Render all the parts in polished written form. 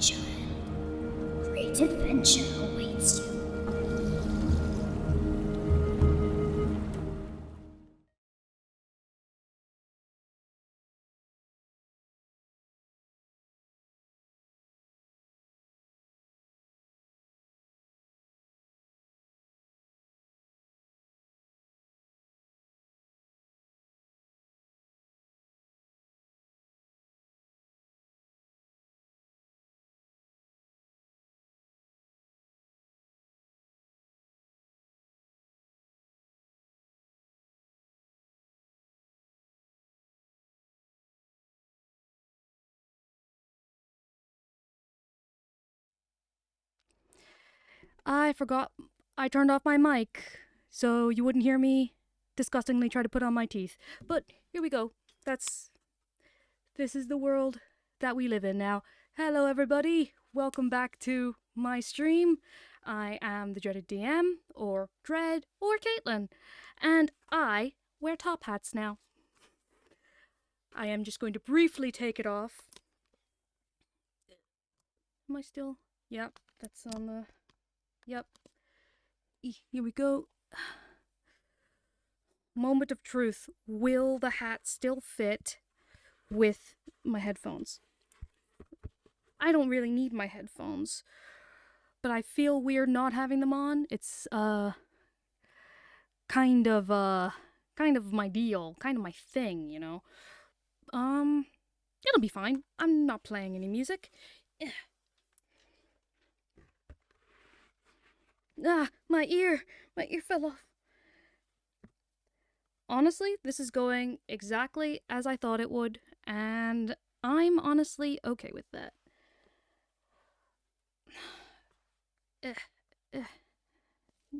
child. Great adventure awaits you. I forgot I turned off my mic, so you wouldn't hear me disgustingly try to put on my teeth. But here we go. This is the world that we live in now. Hello, everybody. Welcome back to my stream. I am the dreaded DM, or Dread, or Caitlin, and I wear top hats now. I am just going to briefly take it off. Am I still? Yep, that's on the. Yep. Here we go. Moment of truth. Will the hat still fit with my headphones? I don't really need my headphones, but I feel weird not having them on. It's kind of my deal, kind of my thing, you know. It'll be fine. I'm not playing any music. My ear fell off. Honestly, this is going exactly as I thought it would, and I'm honestly okay with that.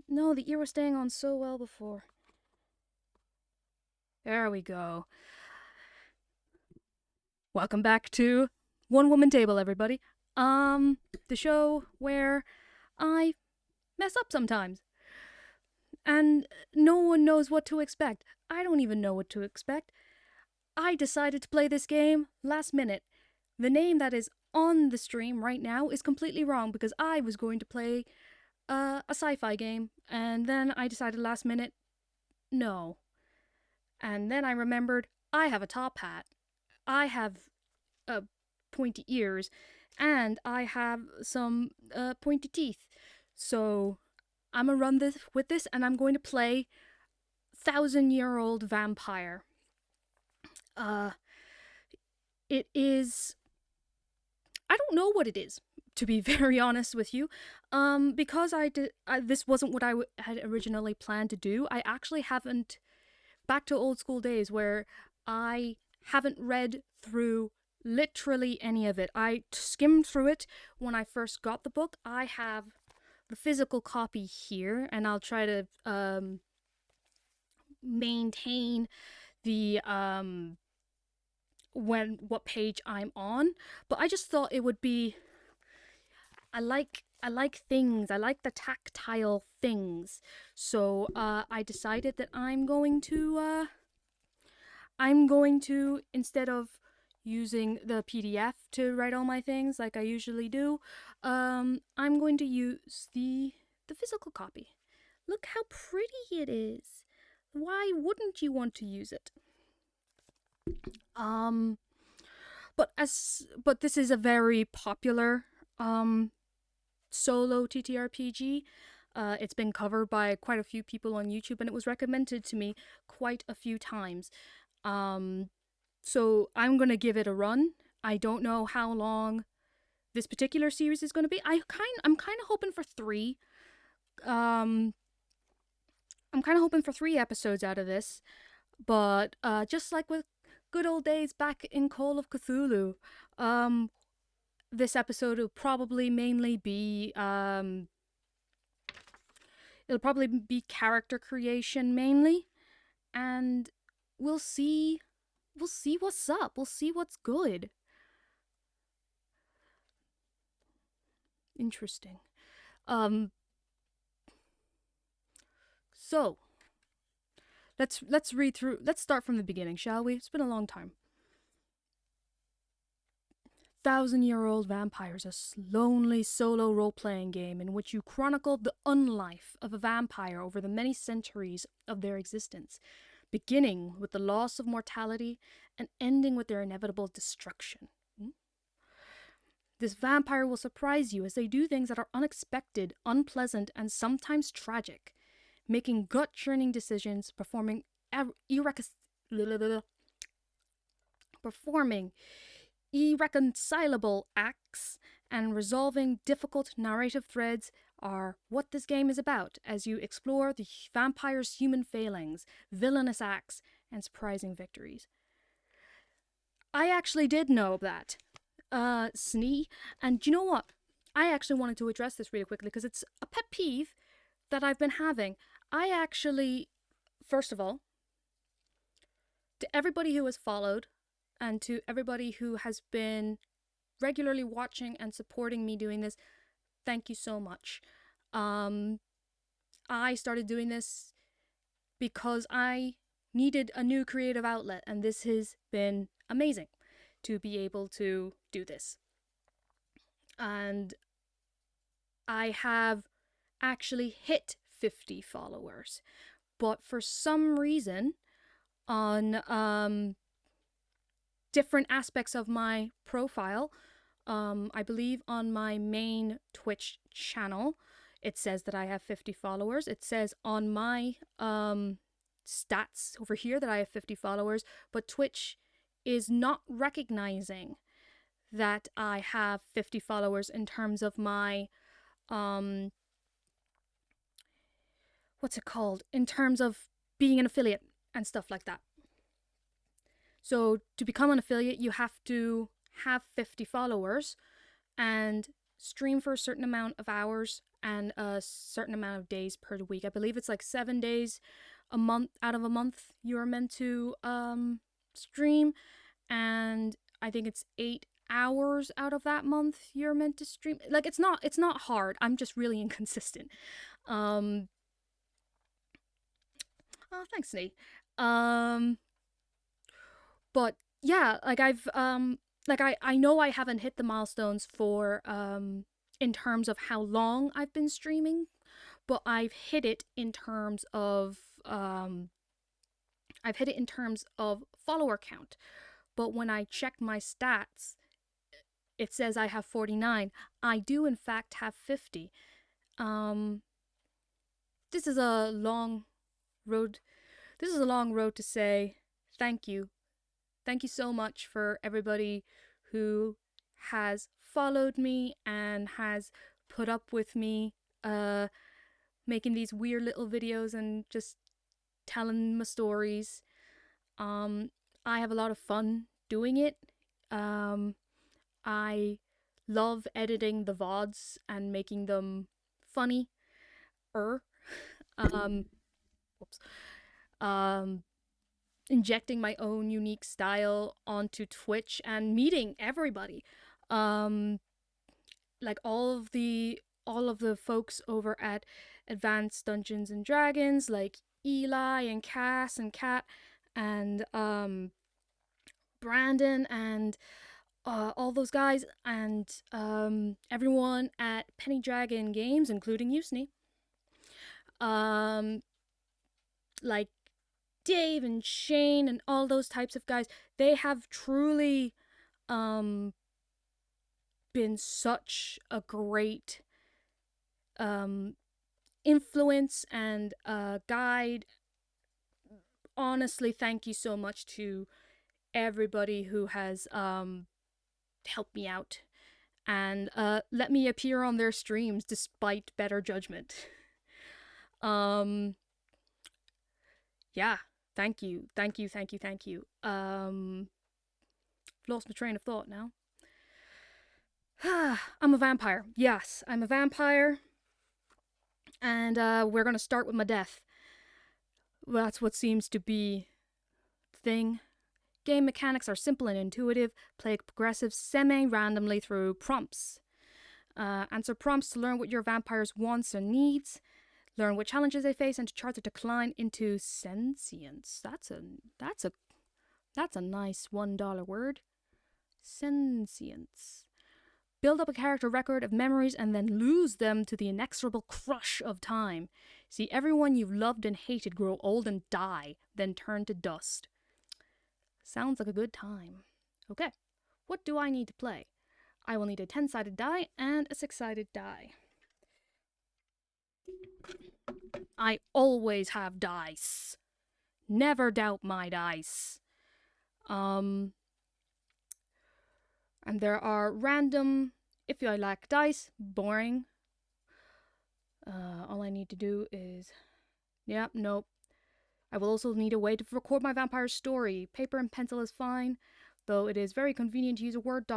No, the ear was staying on so well before. There we go. Welcome back to One Woman Table, everybody. The show where I mess up sometimes. And no one knows what to expect. I don't even know what to expect. I decided to play this game last minute. The name that is on the stream right now is completely wrong because I was going to play a sci-fi game, and then I decided last minute, no. And then I remembered I have a top hat. I have pointy ears, and I have some pointy teeth. So I'm gonna run this with this, and I'm going to play 1,000-year-old vampire. It is. I don't know what it is, to be very honest with you. Because this wasn't what I had originally planned to do. I actually haven't. Back to old school days where I haven't read through literally any of it. I skimmed through it when I first got the book. I have the physical copy here, and I'll try to maintain the what page I'm on. But I just thought it would be. I like things. I like the tactile things. So I decided that I'm going to instead of using the PDF to write all my things like I usually do, I'm going to use the physical copy. Look how pretty it is. Why wouldn't you want to use it? But this is a very popular solo TTRPG. It's been covered by quite a few people on YouTube, and it was recommended to me quite a few times. So I'm gonna give it a run. I don't know how long this particular series is gonna be. I'm kind of hoping for 3. I'm kind of hoping for 3 episodes out of this, but just like with good old days back in Call of Cthulhu, this episode will probably mainly be it'll probably be character creation mainly, and we'll see what's up. We'll see what's good. Interesting. So let's read through. Let's start from the beginning, shall we? It's been a long time. 1,000-Year-Old Vampires, a lonely solo role-playing game in which you chronicle the unlife of a vampire over the many centuries of their existence, beginning with the loss of mortality and ending with their inevitable destruction. This vampire will surprise you as they do things that are unexpected, unpleasant, and sometimes tragic, making gut-churning decisions, performing irreconcilable acts, and resolving difficult narrative threads are what this game is about as you explore the vampire's human failings, villainous acts, and surprising victories. I actually did know that. Snee. And you know what? I actually wanted to address this really quickly because it's a pet peeve that I've been having. I actually, first of all, to everybody who has followed and to everybody who has been regularly watching and supporting me doing this, thank you so much. I started doing this because I needed a new creative outlet, and this has been amazing to be able to do this. And I have actually hit 50 followers, but for some reason on different aspects of my profile, I believe on my main Twitch channel it says that I have 50 followers. It says on my stats over here that I have 50 followers, but Twitch is not recognizing that I have 50 followers in terms of my what's it called? In terms of being an affiliate and stuff like that. So to become an affiliate, you have to have 50 followers and stream for a certain amount of hours and a certain amount of days per week. I believe it's like 7 days a month out of a month you're meant to stream, and I think it's 8 hours out of that month you're meant to stream. Like it's not hard. I'm just really inconsistent. Oh, thanks, Nate. But yeah, like I've like I know I haven't hit the milestones for in terms of how long I've been streaming, but I've hit it in terms of follower count. But when I check my stats, it says I have 49. I do in fact have 50. This is a long road. This is a long road to say thank you. Thank you so much for everybody who has followed me and has put up with me making these weird little videos and just telling my stories. I have a lot of fun doing it. I love editing the VODs and making them funny. Injecting my own unique style onto Twitch and meeting everybody. Like all of the folks over at Advanced Dungeons and Dragons, like Eli and Cass and Kat and Brandon and all those guys, and everyone at Penny Dragon Games, including you, Snee. Like Dave and Shane and all those types of guys, they have truly been such a great influence and guide. Honestly, thank you so much to everybody who has helped me out and let me appear on their streams despite better judgment. Yeah, thank you. Lost my train of thought now. I'm a vampire. Yes, I'm a vampire. And we're gonna start with my death. Well, that's what seems to be the thing. Game mechanics are simple and intuitive. Play progressive semi-randomly through prompts. Answer prompts to learn what your vampire's wants and needs. Learn what challenges they face and to chart their decline into sentience. That's a nice $1 word. Sentience. Build up a character record of memories and then lose them to the inexorable crush of time. See everyone you've loved and hated grow old and die, then turn to dust. Sounds like a good time. Okay, what do I need to play? I will need a 10-sided die and a 6-sided die. I always have dice. Never doubt my dice. And there are random, if I lack dice, boring. All I need to do is, nope. I will also need a way to record my vampire story. Paper and pencil is fine, though it is very convenient to use a Word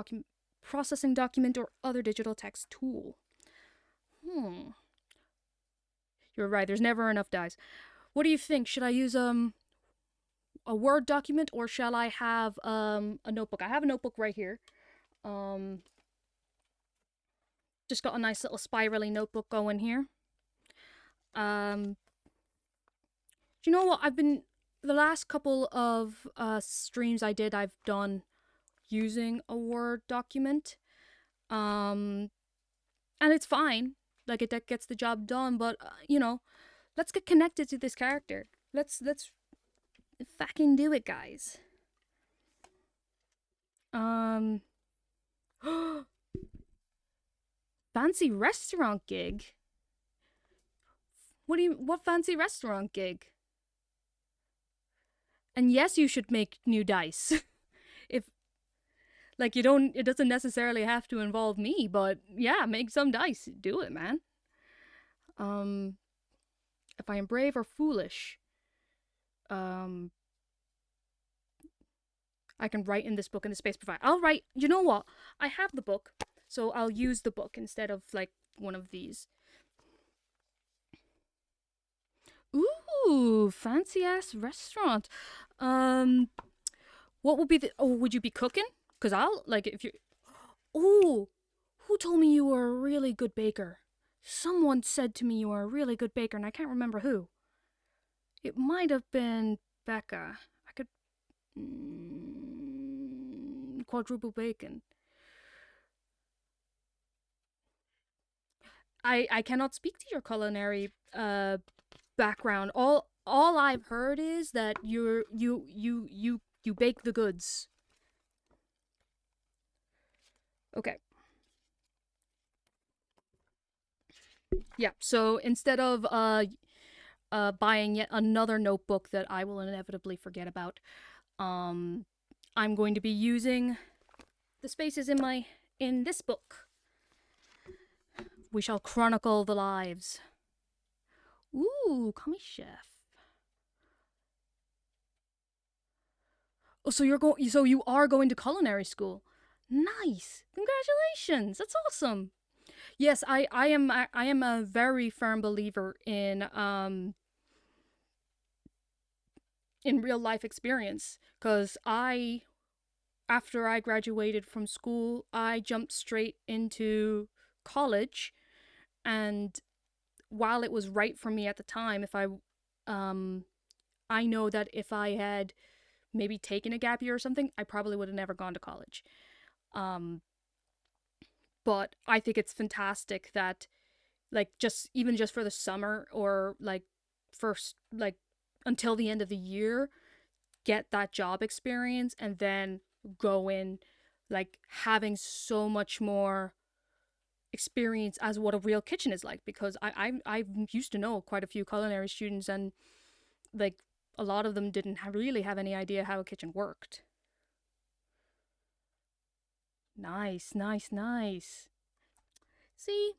processing document or other digital text tool. You're right, there's never enough dice. What do you think? Should I use a Word document or shall I have a notebook? I have a notebook right here. Just got a nice little spirally notebook going here. Do you know what? The last couple of streams I've done using a Word document. And it's fine. Like, that gets the job done, but, let's get connected to this character. Let's fucking do it, guys. Fancy restaurant gig? What fancy restaurant gig? And yes, you should make new dice. It doesn't necessarily have to involve me, but yeah, make some dice. Do it, man. If I am brave or foolish, I can write in this book in the space provided. I'll write, you know what? I have the book, so I'll use the book instead of, one of these. Ooh, fancy-ass restaurant. What would be would you be cooking? Because if you... Oh, who told me you were a really good baker? Someone said to me you were a really good baker, and I can't remember who. It might have been Becca. I could... quadruple bacon. I cannot speak to your culinary background. All I've heard is that you bake the goods. Okay. Yeah, so instead of buying yet another notebook that I will inevitably forget about, I'm going to be using the spaces in this book. We shall chronicle the lives. Ooh, call me chef. Oh, so you are going to culinary school. Nice. Congratulations. That's awesome. Yes, I am a very firm believer in real life experience, because after I graduated from school, I jumped straight into college, and while it was right for me at the time, I know that if I had maybe taken a gap year or something, I probably would have never gone to college. But I think it's fantastic that, just for the summer or first, until the end of the year, get that job experience and then go in, having so much more experience as what a real kitchen is like, because I used to know quite a few culinary students, and a lot of them didn't really have any idea how a kitchen worked. Nice. See,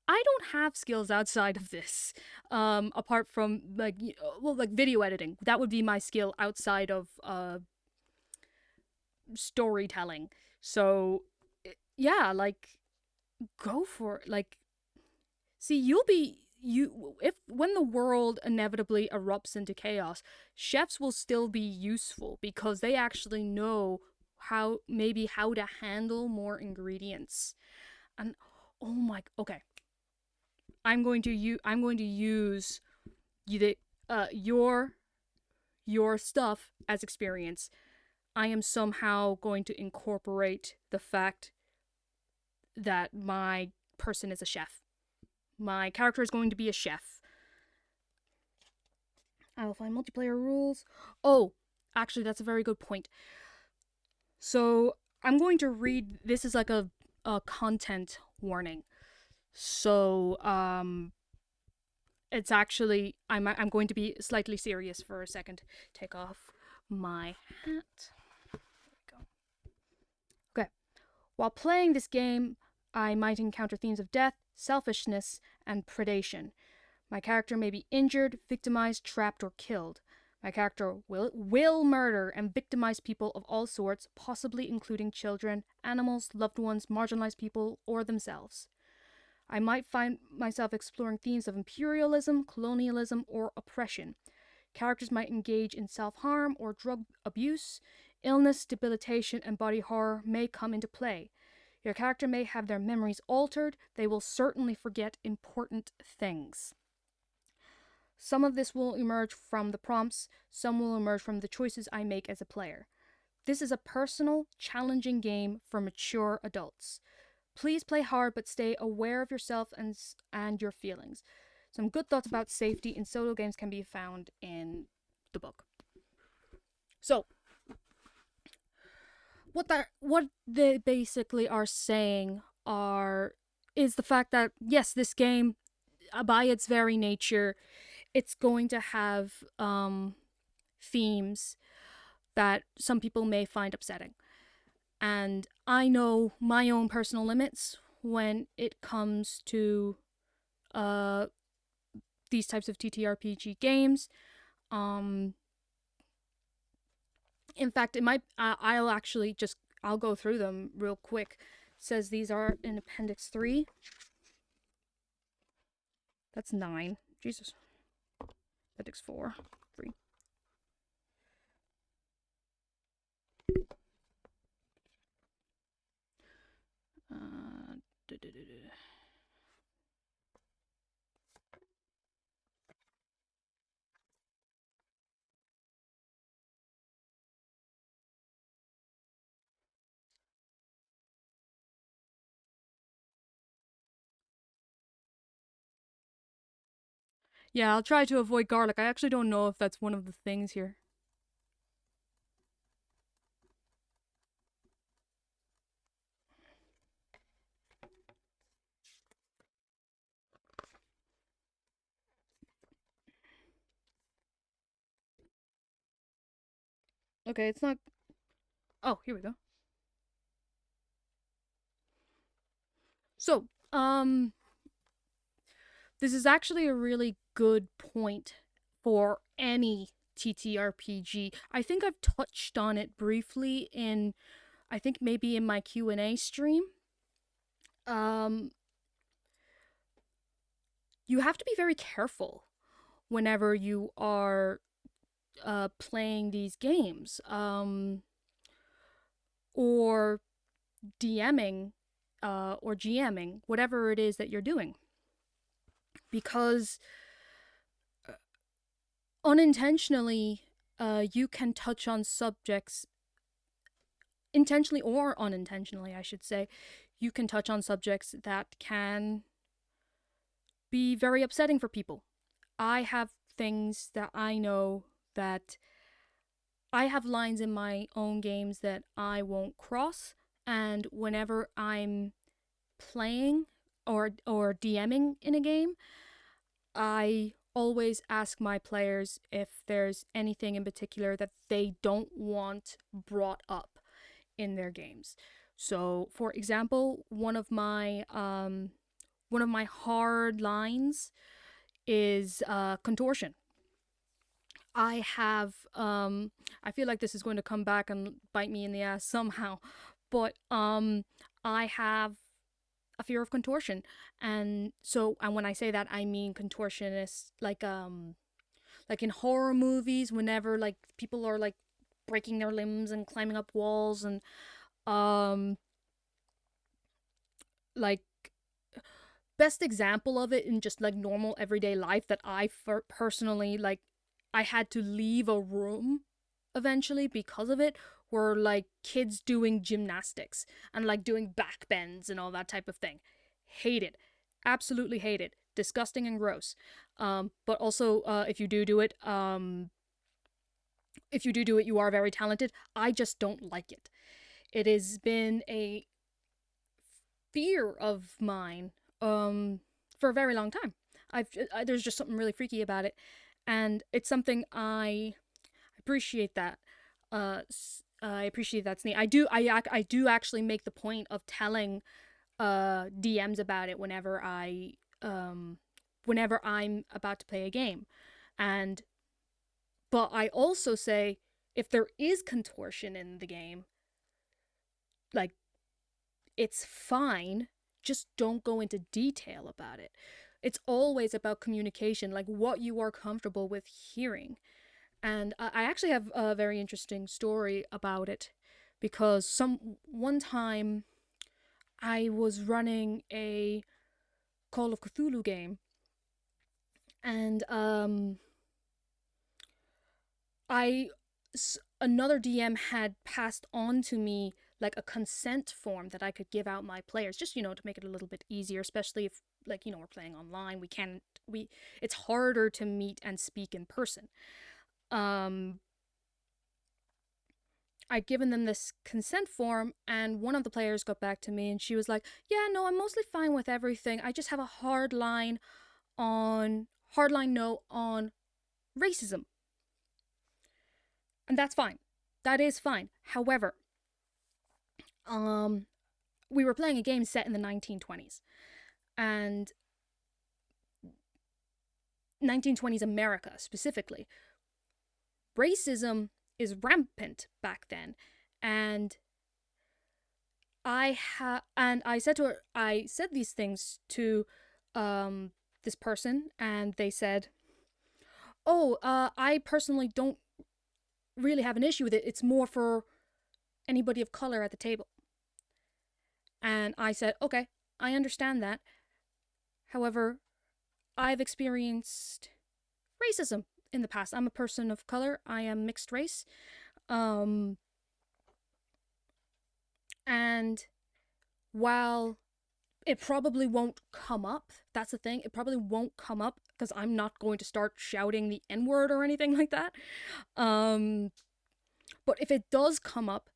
I don't have skills outside of this, apart from video editing. That would be my skill outside of storytelling. So yeah, go for it. See, when the world inevitably erupts into chaos, chefs will still be useful because they actually know how to handle more ingredients. And okay, I'm going to use your stuff as experience. I am somehow going to incorporate the fact that my person is a chef. My character is going to be a chef. I will find multiplayer rules. Oh, actually, that's a very good point. So I'm going to read. This is like a content warning. So it's actually I'm going to be slightly serious for a second. Take off my hat. There we go. Okay. While playing this game, I might encounter themes of death, selfishness, and predation. My character may be injured, victimized, trapped, or killed. My character will murder and victimize people of all sorts, possibly including children, animals, loved ones, marginalized people, or themselves. I might find myself exploring themes of imperialism, colonialism, or oppression. Characters might engage in self-harm or drug abuse. Illness, debilitation, and body horror may come into play. Your character may have their memories altered. They will certainly forget important things. Some of this will emerge from the prompts, some will emerge from the choices I make as a player. This is a personal, challenging game for mature adults. Please play hard, but stay aware of yourself and your feelings. Some good thoughts about safety in solo games can be found in the book. So, what they basically are saying is the fact that, yes, this game, by its very nature, it's going to have themes that some people may find upsetting. And I know my own personal limits when it comes to these types of TTRPG games. In fact, I'll go through them real quick. It says these are in Appendix 3. That's 9. Jesus. Appendix 4. 3. Yeah, I'll try to avoid garlic. I actually don't know if that's one of the things here. Okay, it's not... Oh, here we go. So, this is actually a really good point for any TTRPG. I think I've touched on it briefly I think maybe in my Q&A stream. You have to be very careful whenever you are playing these games, or DMing, or GMing, whatever it is that you're doing. Because unintentionally, you can touch on subjects, intentionally or unintentionally, I should say, you can touch on subjects that can be very upsetting for people. I have things that I know that I have lines in my own games that I won't cross, and whenever I'm playing or DMing in a game, I always ask my players if there's anything in particular that they don't want brought up in their games. So, for example, one of my hard lines is contortion. I feel like this is going to come back and bite me in the ass somehow, but I have a fear of contortion, and when I say that, I mean contortionists, like in horror movies, whenever like people are like breaking their limbs and climbing up walls, and like, best example of it in just like normal everyday life that I personally, like, I had to leave a room eventually because of it, were like kids doing gymnastics and like doing back bends and all that type of thing. Hate it. Absolutely hate it. Disgusting and gross. But also, if you do it, you are very talented. I just don't like it. It has been a fear of mine for a very long time. There's just something really freaky about it, and it's something I appreciate that. I appreciate that, Snee. I do actually make the point of telling DMs about it whenever I'm about to play a game, but I also say if there is contortion in the game, like, it's fine, just don't go into detail about it. It's always about communication, like what you are comfortable with hearing. And I actually have a very interesting story about it, because one time I was running a Call of Cthulhu game, and another DM had passed on to me like a consent form that I could give out my players, just, to make it a little bit easier, especially if, like, we're playing online. It's harder to meet and speak in person. I'd given them this consent form, and one of the players got back to me and she was like, yeah, no, I'm mostly fine with everything. I just have a hardline no on racism. And that's fine. That is fine. However, we were playing a game set in the 1920s. And 1920s America, specifically. Racism is rampant back then. And I said these things to this person, and they said, oh, I personally don't really have an issue with it. It's more for anybody of color at the table. And I said, okay, I understand that. However, I've experienced racism in the past. I'm a person of color. I am mixed race. And while it probably won't come up, that's the thing, it probably won't come up because I'm not going to start shouting the N-word or anything like that. But if it does come up,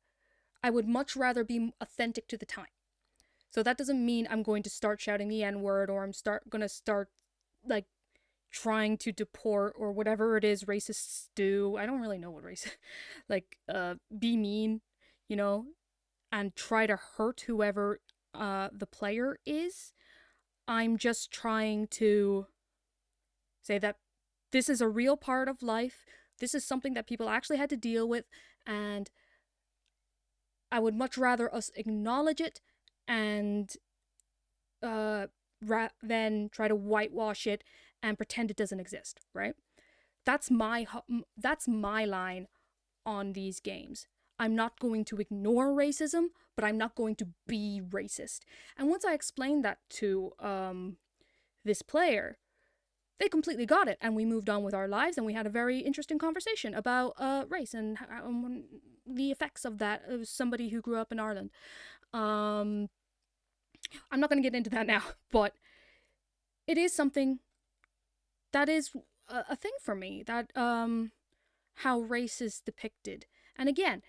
I would much rather be authentic to the time. So that doesn't mean I'm going to start shouting the N-word, or I'm gonna start, like, trying to deport, or whatever it is racists do. I don't really know what race, like, be mean, and try to hurt whoever the player is. I'm just trying to say that this is a real part of life. This is something that people actually had to deal with, and I would much rather us acknowledge it and than try to whitewash it and pretend it doesn't exist, right? That's my line on these games. I'm not going to ignore racism, but I'm not going to be racist. And once I explained that to this player, they completely got it, and we moved on with our lives, and we had a very interesting conversation about race and the effects of that as somebody who grew up in Ireland. I'm not going to get into that now, but it is something that is a thing for me, that how race is depicted. And again,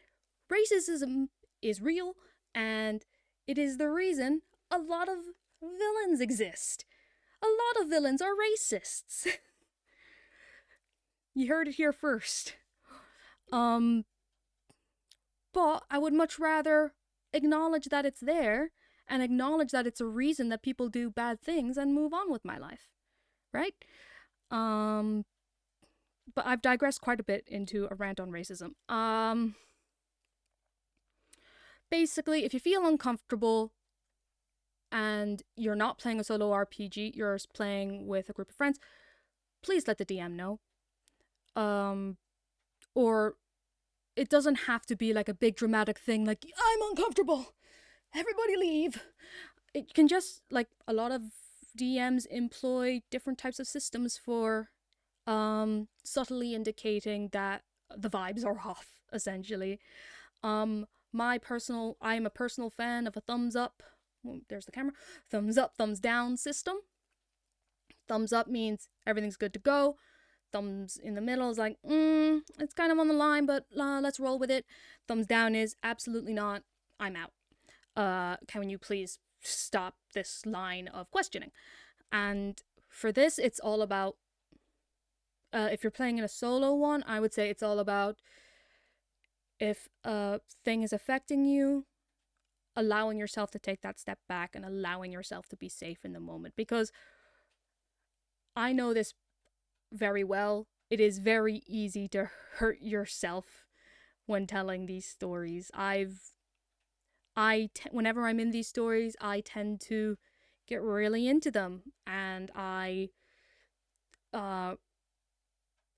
racism is real, and it is the reason a lot of villains exist. A lot of villains are racists. You heard it here first. But I would much rather acknowledge that it's there, and acknowledge that it's a reason that people do bad things, and move on with my life. Right? But I've digressed quite a bit into a rant on racism. Basically, if you feel uncomfortable and you're not playing a solo RPG, you're playing with a group of friends, please let the DM know. Or it doesn't have to be like a big dramatic thing, like, I'm uncomfortable, everybody leave. It can just, like, a lot of DMs employ different types of systems for subtly indicating that the vibes are off, essentially. I am a personal fan of a thumbs up. Oh, there's the camera. Thumbs up, thumbs down system. Thumbs up means everything's good to go. Thumbs in the middle is like, it's kind of on the line, but let's roll with it. Thumbs down is absolutely not. I'm out. Can you please stop this line of questioning? And for this, it's all about, if you're playing in a solo one, I would say it's all about if a thing is affecting you, allowing yourself to take that step back and allowing yourself to be safe in the moment. Because I know this very well. It is very easy to hurt yourself when telling these stories. Whenever I'm in these stories, I tend to get really into them, and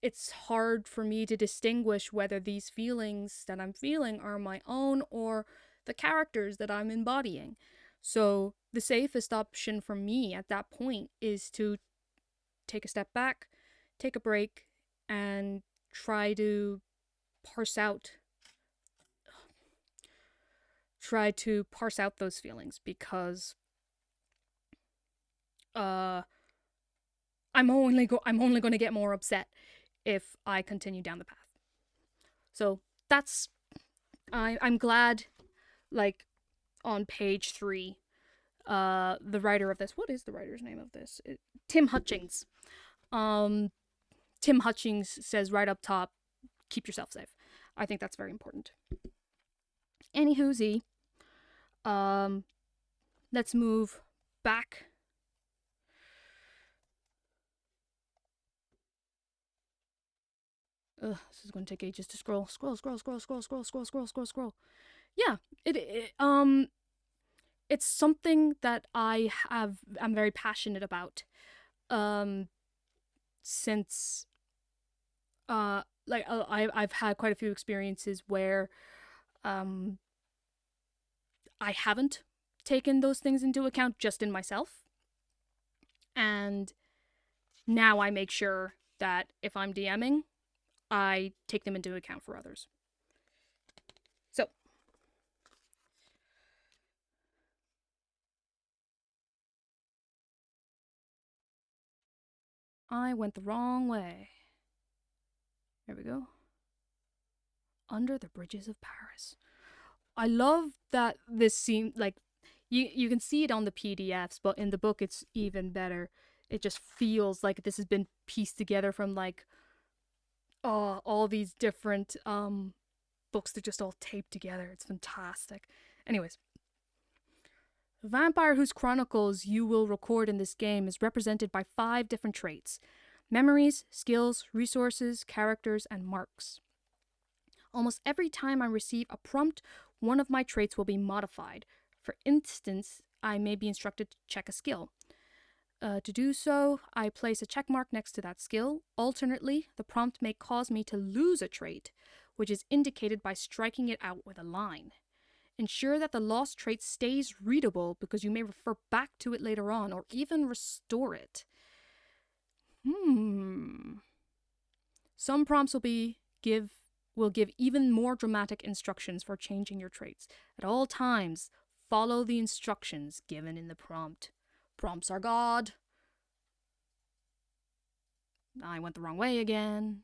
it's hard for me to distinguish whether these feelings that I'm feeling are my own or the characters that I'm embodying. So the safest option for me at that point is to take a step back, take a break, and try to parse out those feelings, because I'm only going to get more upset if I continue down the path. So that's I'm glad, like, on page 3, the writer of this, what is the writer's name of this? Tim Hutchings. Tim Hutchings says right up top, keep yourself safe. I think that's very important. Anywho, let's move back. This is going to take ages to scroll. Scroll. Yeah, it's something that I'm very passionate about. Since I've had quite a few experiences where I haven't taken those things into account just in myself, and now I make sure that if I'm DMing, I take them into account for others. So I went the wrong way. There we go. Under the Bridges of Paris. I love that this scene, like, you can see it on the PDFs, but in the book it's even better. It just feels like this has been pieced together from, like, all these different books that just all taped together. It's fantastic. Anyways, the vampire whose chronicles you will record in this game is represented by 5 different traits: memories, skills, resources, characters, and marks. Almost every time I receive a prompt, one of my traits will be modified. For instance, I may be instructed to check a skill. To do so, I place a check mark next to that skill. Alternately, the prompt may cause me to lose a trait, which is indicated by striking it out with a line. Ensure that the lost trait stays readable, because you may refer back to it later on, or even restore it. Some prompts will give even more dramatic instructions for changing your traits. At all times, follow the instructions given in the prompt. Prompts are God. I went the wrong way again.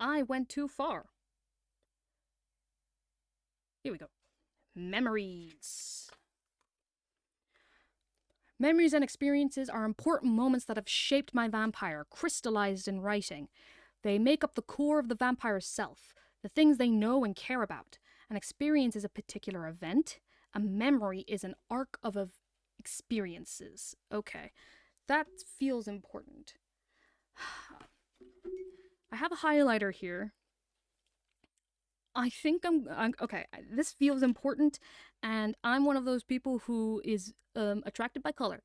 I went too far. Here we go. Memories. Memories and experiences are important moments that have shaped my vampire, crystallized in writing. They make up the core of the vampire's self, the things they know and care about. An experience is a particular event. A memory is an arc of experiences. Okay, that feels important. I have a highlighter here. I think I'm okay. This feels important, and I'm one of those people who is attracted by color.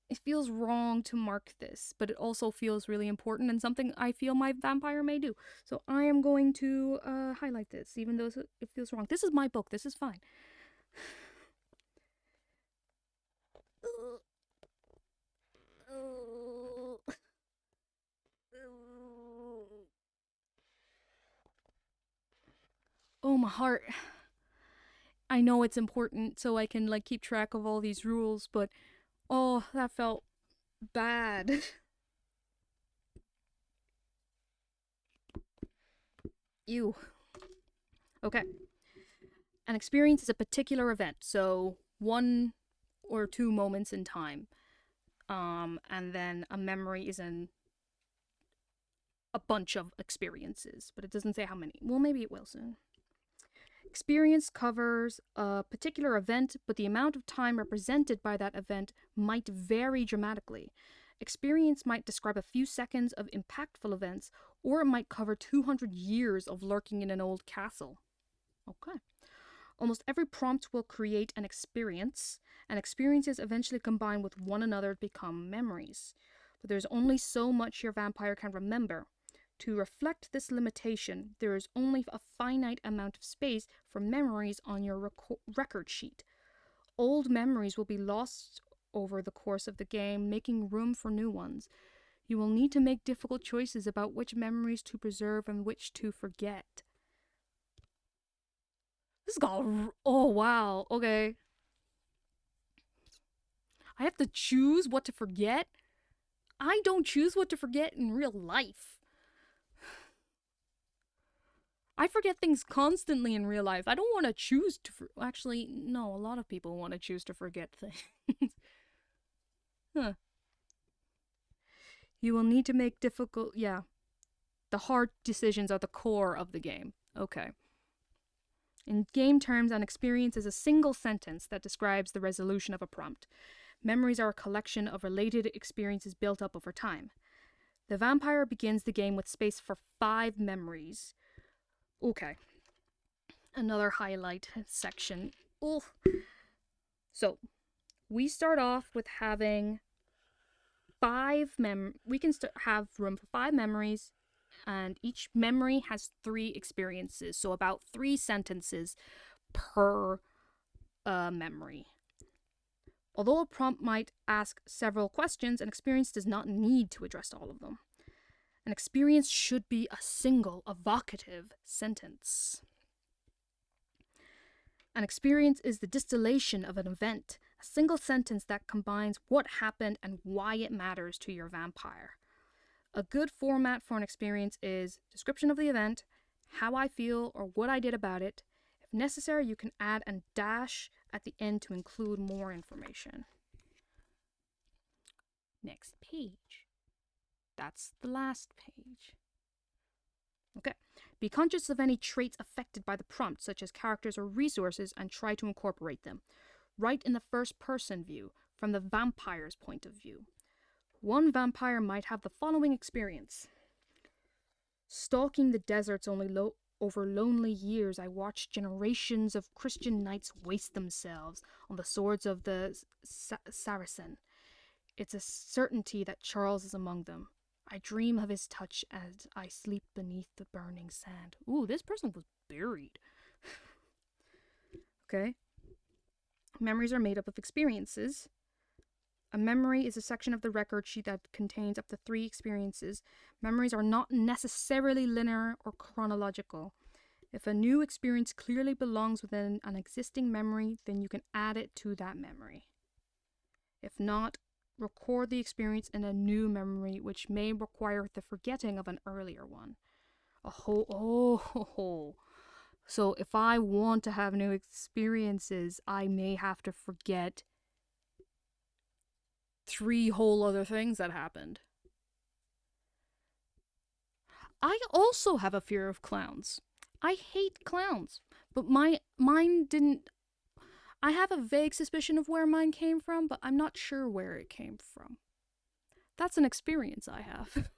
It feels wrong to mark this, but it also feels really important and something I feel my vampire may do. So I am going to highlight this, even though it feels wrong. This is my book. This is fine. Oh, my heart. I know it's important so I can, like, keep track of all these rules, but oh, that felt bad. Ew. Okay. An experience is a particular event, so one or two moments in time. And then a memory is a bunch of experiences, but it doesn't say how many. Well, maybe it will soon. Experience covers a particular event, but the amount of time represented by that event might vary dramatically. Experience might describe a few seconds of impactful events, or it might cover 200 years of lurking in an old castle. Okay. Almost every prompt will create an experience, and experiences eventually combine with one another to become memories. But there's only so much your vampire can remember. To reflect this limitation, there is only a finite amount of space for memories on your record sheet. Old memories will be lost over the course of the game, making room for new ones. You will need to make difficult choices about which memories to preserve and which to forget. This got. Oh, wow. Okay. I have to choose what to forget? I don't choose what to forget in real life. I forget things constantly in real life. I don't want to choose to. Actually, no, a lot of people want to choose to forget things. Huh. You will need to make difficult. Yeah. The hard decisions are the core of the game. Okay. In game terms, an experience is a single sentence that describes the resolution of a prompt. Memories are a collection of related experiences built up over time. The vampire begins the game with space for 5 memories. Okay. Another highlight section. Oh. So, we start off with having 5 we can have room for 5 memories, and each memory has 3 experiences, so about 3 sentences per memory. Although a prompt might ask several questions, an experience does not need to address all of them. An experience should be a single, evocative sentence. An experience is the distillation of an event, a single sentence that combines what happened and why it matters to your vampire. A good format for an experience is description of the event, how I feel or what I did about it. If necessary, you can add a dash at the end to include more information. Next page. That's the last page. Okay. Be conscious of any traits affected by the prompt, such as characters or resources, and try to incorporate them. Write in the first person view, from the vampire's point of view. One vampire might have the following experience. Stalking the deserts over lonely years, I watched generations of Christian knights waste themselves on the swords of the Saracen. It's a certainty that Charles is among them. I dream of his touch as I sleep beneath the burning sand. Ooh, this person was buried. Okay. Memories are made up of experiences. A memory is a section of the record sheet that contains up to 3 experiences. Memories are not necessarily linear or chronological. If a new experience clearly belongs within an existing memory, then you can add it to that memory. If not, record the experience in a new memory, which may require the forgetting of an earlier one. So if I want to have new experiences, I may have to forget 3 whole other things that happened. I also have a fear of clowns. I hate clowns, but mine didn't. I have a vague suspicion of where mine came from, but I'm not sure where it came from. That's an experience I have.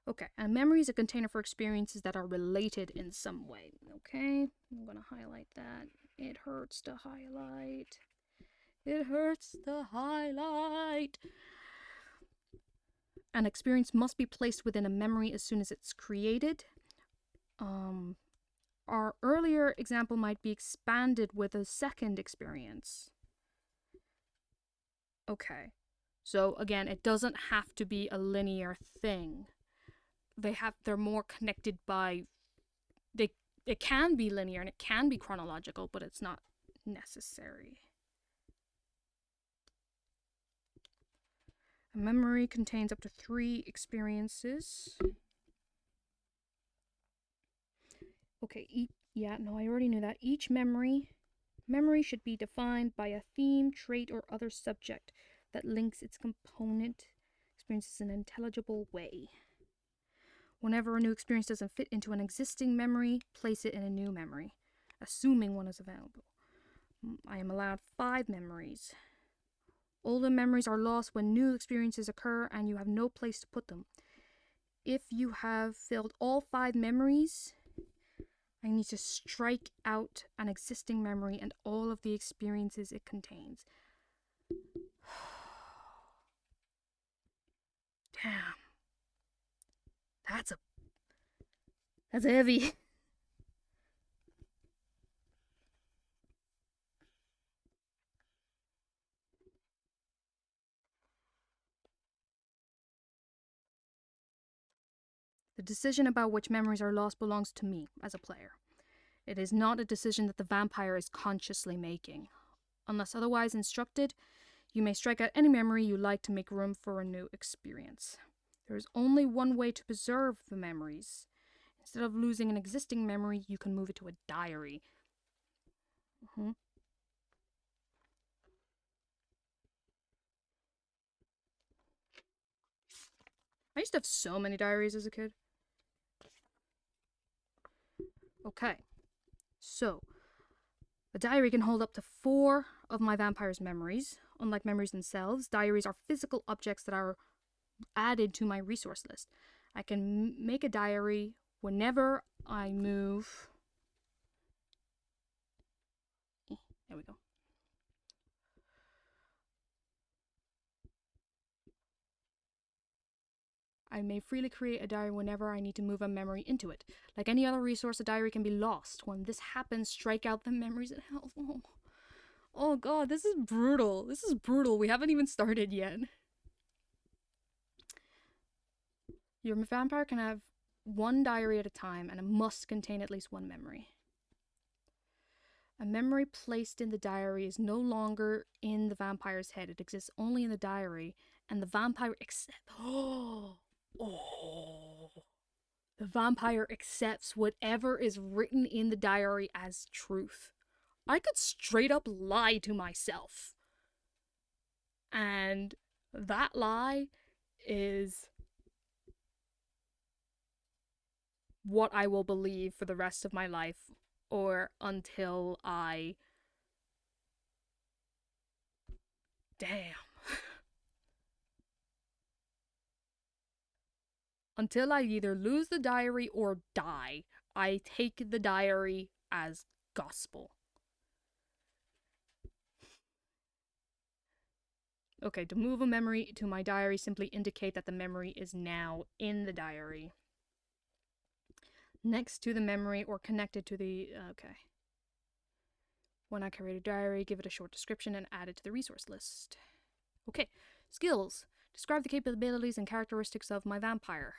Okay, and memory is a container for experiences that are related in some way. Okay, I'm gonna highlight that. It hurts to highlight. It hurts to highlight. An experience must be placed within a memory as soon as it's created. Our earlier example might be expanded with a second experience. Okay, so again, it doesn't have to be a linear thing. they're more connected by, it can be linear and it can be chronological, but it's not necessary. A memory contains up to 3 experiences. Okay, I already knew that. Each memory should be defined by a theme, trait, or other subject that links its component experiences in an intelligible way. Whenever a new experience doesn't fit into an existing memory, place it in a new memory, assuming one is available. I am allowed 5 memories. Older memories are lost when new experiences occur and you have no place to put them. If you have filled all 5 memories, I need to strike out an existing memory and all of the experiences it contains. Damn. That's heavy. The decision about which memories are lost belongs to me as a player. It is not a decision that the vampire is consciously making. Unless otherwise instructed, you may strike out any memory you like to make room for a new experience. There is only one way to preserve the memories. Instead of losing an existing memory, you can move it to a diary. I used to have so many diaries as a kid. Okay, so a diary can hold up to 4 of my vampire's memories. Unlike memories themselves, diaries are physical objects that are added to my resource list. I can make a diary whenever I move. There we go. I may freely create a diary whenever I need to move a memory into it. Like any other resource, a diary can be lost. When this happens, strike out the memories it held. Oh god, this is brutal. This is brutal. We haven't even started yet. Your vampire can have 1 diary at a time, and it must contain at least 1 memory. A memory placed in the diary is no longer in the vampire's head. It exists only in the diary, and the vampire the vampire accepts whatever is written in the diary as truth. I could straight up lie to myself. And that lie is what I will believe for the rest of my life, or until I... Damn. Until I either lose the diary or die, I take the diary as gospel. Okay, to move a memory to my diary, simply indicate that the memory is now in the diary. Next to the memory or connected to the... Okay. When I create a diary, give it a short description and add it to the resource list. Okay, skills. Describe the capabilities and characteristics of my vampire.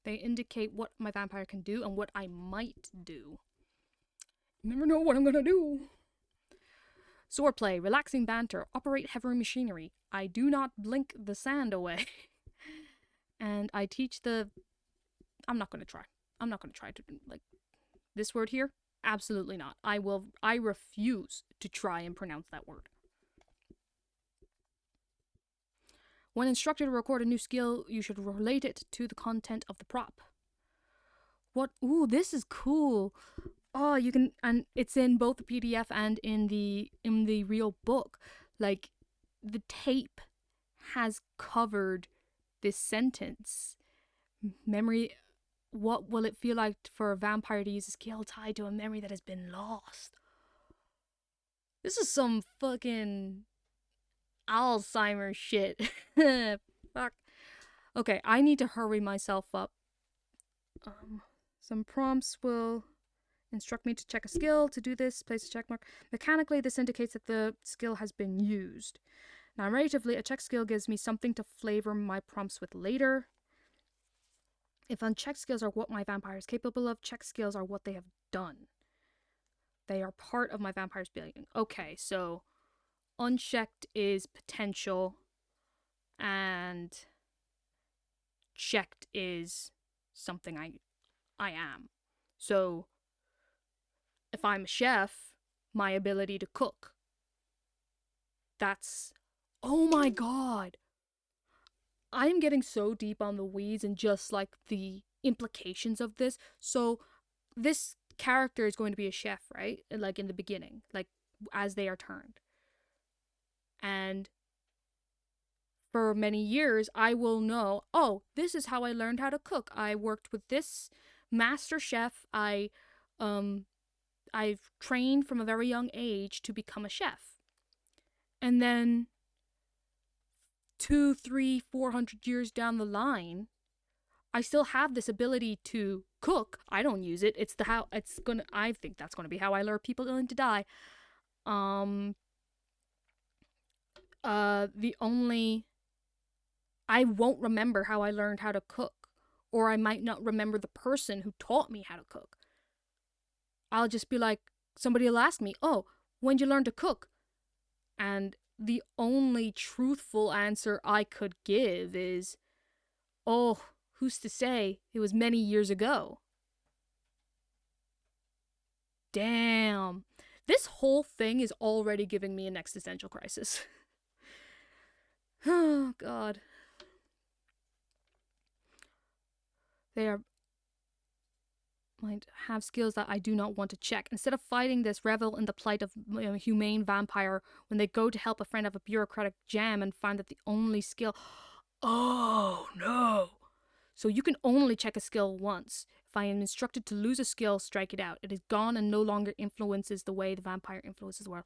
They indicate what my vampire can do and what I might do. You never know what I'm gonna do. Swordplay, relaxing banter, operate heavy machinery. I do not blink the sand away. And I teach the... I'm not gonna try to, like, this word here. Absolutely not. I refuse to try and pronounce that word. When instructed to record a new skill, you should relate it to the content of the prop. What? Ooh, this is cool. Oh, you can, and it's in both the PDF and in the real book. Like, the tape has covered this sentence. Memory. What will it feel like for a vampire to use a skill tied to a memory that has been lost? This is some fucking Alzheimer's shit. Fuck. Okay, I need to hurry myself up. Some prompts will instruct me to check a skill. To do this, place a check mark. Mechanically, this indicates that the skill has been used. Narratively, a check skill gives me something to flavor my prompts with later. If unchecked skills are what my vampire is capable of, checked skills are what they have done. They are part of my vampire's being. Okay, so unchecked is potential, and checked is something I am. So if I'm a chef, my ability to cook. That's, oh my god. I am getting so deep on the weeds and just like the implications of this. So this character is going to be a chef, right? Like in the beginning, like as they are turned. And for many years, I will know, oh, this is how I learned how to cook. I worked with this master chef. I've trained from a very young age to become a chef. And then 2, 3, 400 years down the line, I still have this ability to cook. I don't use it. I think that's gonna be how I lure people in to die. I won't remember how I learned how to cook, or I might not remember the person who taught me how to cook. I'll just be like, somebody will ask me, oh, when'd you learn to cook? And the only truthful answer I could give is, oh, who's to say? It was many years ago. Damn. This whole thing is already giving me an existential crisis. Oh, God. They might have skills that I do not want to check. Instead of fighting this, revel in the plight of a humane vampire when they go to help a friend of a bureaucratic jam and find that the only skill... Oh, no. So you can only check a skill once. If I am instructed to lose a skill, strike it out. It is gone and no longer influences the way the vampire influences the world.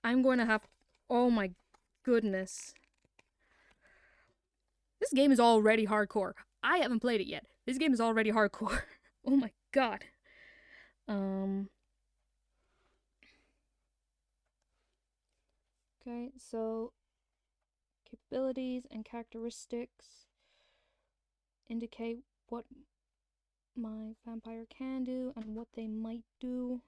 I'm going to have... Oh my goodness. This game is already hardcore. I haven't played it yet. This game is already hardcore. Oh my god. Okay, so capabilities and characteristics indicate what my vampire can do and what they might do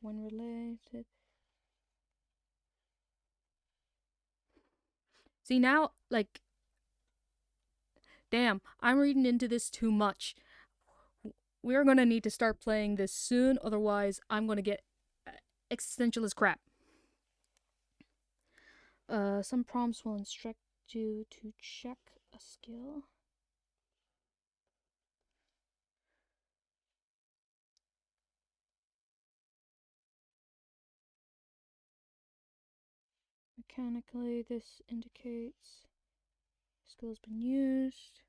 when related. See, now, like, damn, I'm reading into this too much. We're gonna need to start playing this soon, otherwise I'm gonna get existential as crap. Some prompts will instruct you to check a skill. Mechanically, this indicates skill has been used.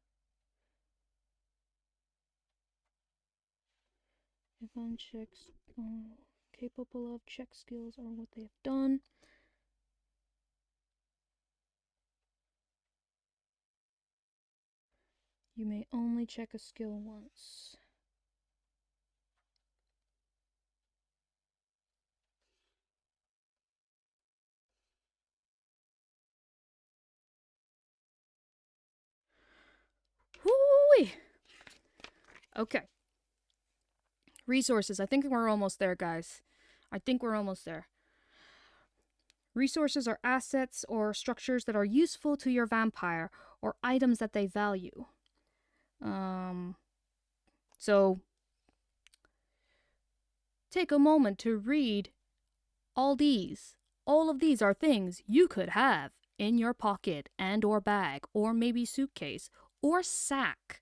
If unchecks, capable of check skills are what they have done. You may only check a skill once. Whoo-wee! Okay. Resources. I think we're almost there, guys. I think we're almost there. Resources are assets or structures that are useful to your vampire or items that they value. So take a moment to read all these. All of these are things you could have in your pocket and or bag or maybe suitcase or sack.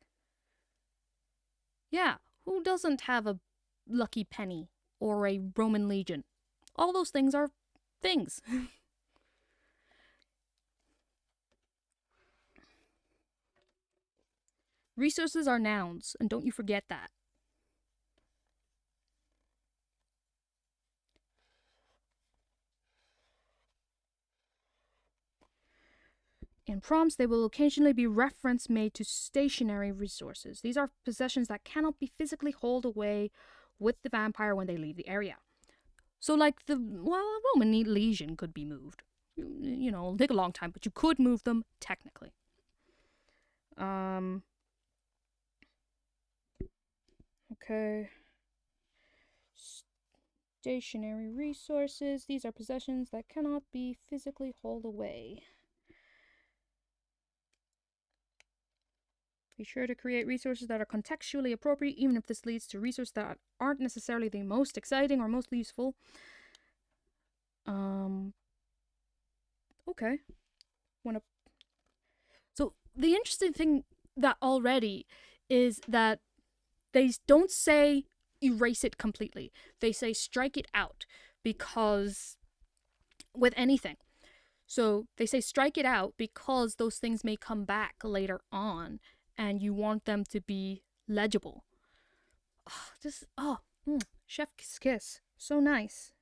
Yeah, who doesn't have a lucky penny or a Roman legion? All those things are things. Resources are nouns, and don't you forget that. In prompts, they will occasionally be reference made to stationary resources. These are possessions that cannot be physically hauled away with the vampire when they leave the area. So, like, a Roman legion could be moved. You know, it'll take a long time, but you could move them, technically. Okay. Stationary resources. These are possessions that cannot be physically hauled away. Be sure to create resources that are contextually appropriate, even if this leads to resources that aren't necessarily the most exciting or most useful. Okay. So the interesting thing that already is that they don't say erase it completely. They say strike it out, because with anything. So they say strike it out because those things may come back later on and you want them to be legible. Chef's kiss. So nice.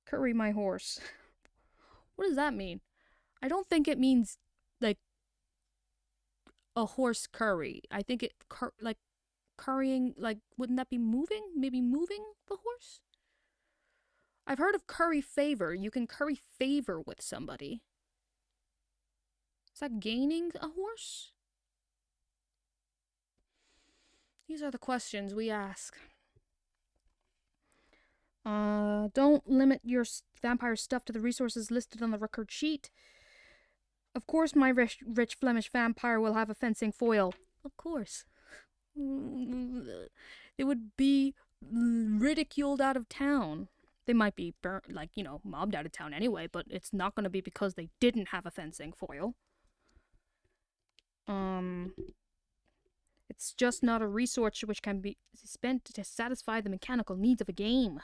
Curry my horse. What does that mean? I don't think it means like a horse curry. I think it like currying, like, wouldn't that be moving? Maybe moving the horse? I've heard of curry favor. You can curry favor with somebody. Is that gaining a horse? These are the questions we ask. Don't limit your vampire stuff to the resources listed on the record sheet. Of course, my rich Flemish vampire will have a fencing foil. Of course. They would be ridiculed out of town. They might be burnt, like, you know, mobbed out of town anyway, but it's not going to be because they didn't have a fencing foil. It's just not a resource which can be spent to satisfy the mechanical needs of a game.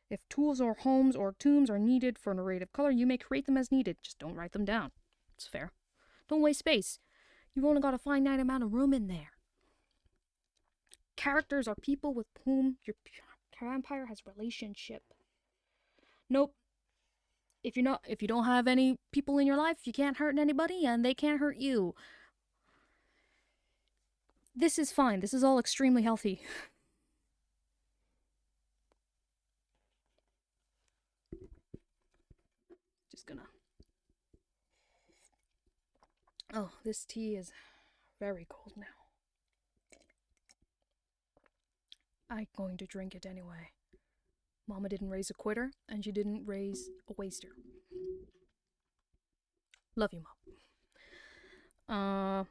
If tools or homes or tombs are needed for narrative color, you may create them as needed. Just don't write them down. It's fair. Don't waste space. You've only got a finite amount of room in there. Characters are people with whom your vampire has relationship. Nope. If you don't have any people in your life, you can't hurt anybody and they can't hurt you. This is fine. This is all extremely healthy. Just gonna... Oh, this tea is very cold now. I'm going to drink it anyway. Mama didn't raise a quitter, and she didn't raise a waster. Love you, Mom.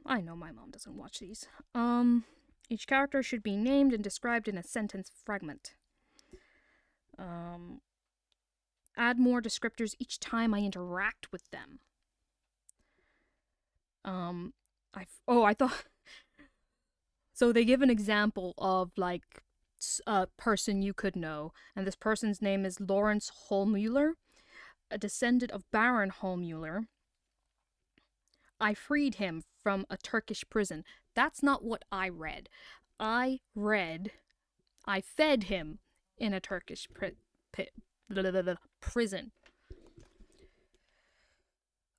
I know my mom doesn't watch these. Each character should be named and described in a sentence fragment. Add more descriptors each time I interact with them. I thought... So they give an example of, like, a person you could know, and this person's name is Lawrence Holmuller, a descendant of Baron Holmuller. I freed him from a Turkish prison. That's not what I read. I fed him in a Turkish prison.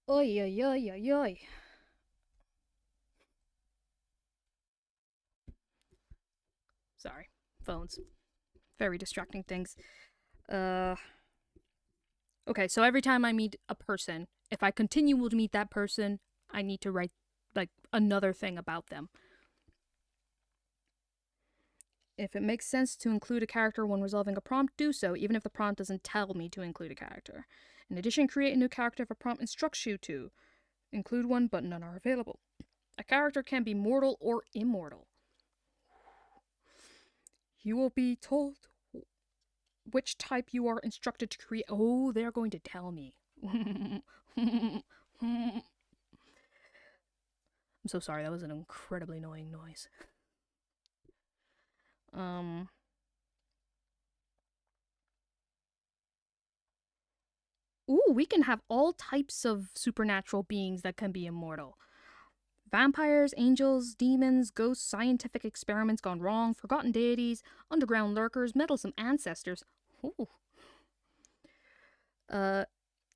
Oy, oy, oy, oy, oy. Sorry, phones. Very distracting things. Okay, so every time I meet a person, if I continue to meet that person, I need to write, like, another thing about them. If it makes sense to include a character when resolving a prompt, do so, even if the prompt doesn't tell me to include a character. In addition, create a new character if a prompt instructs you to. Include one, but none are available. A character can be mortal or immortal. You will be told which type you are instructed to create. Oh, they're going to tell me. I'm so sorry, that was an incredibly annoying noise. Ooh, we can have all types of supernatural beings that can be immortal. Vampires, angels, demons, ghosts, scientific experiments gone wrong, forgotten deities, underground lurkers, meddlesome ancestors. Ooh.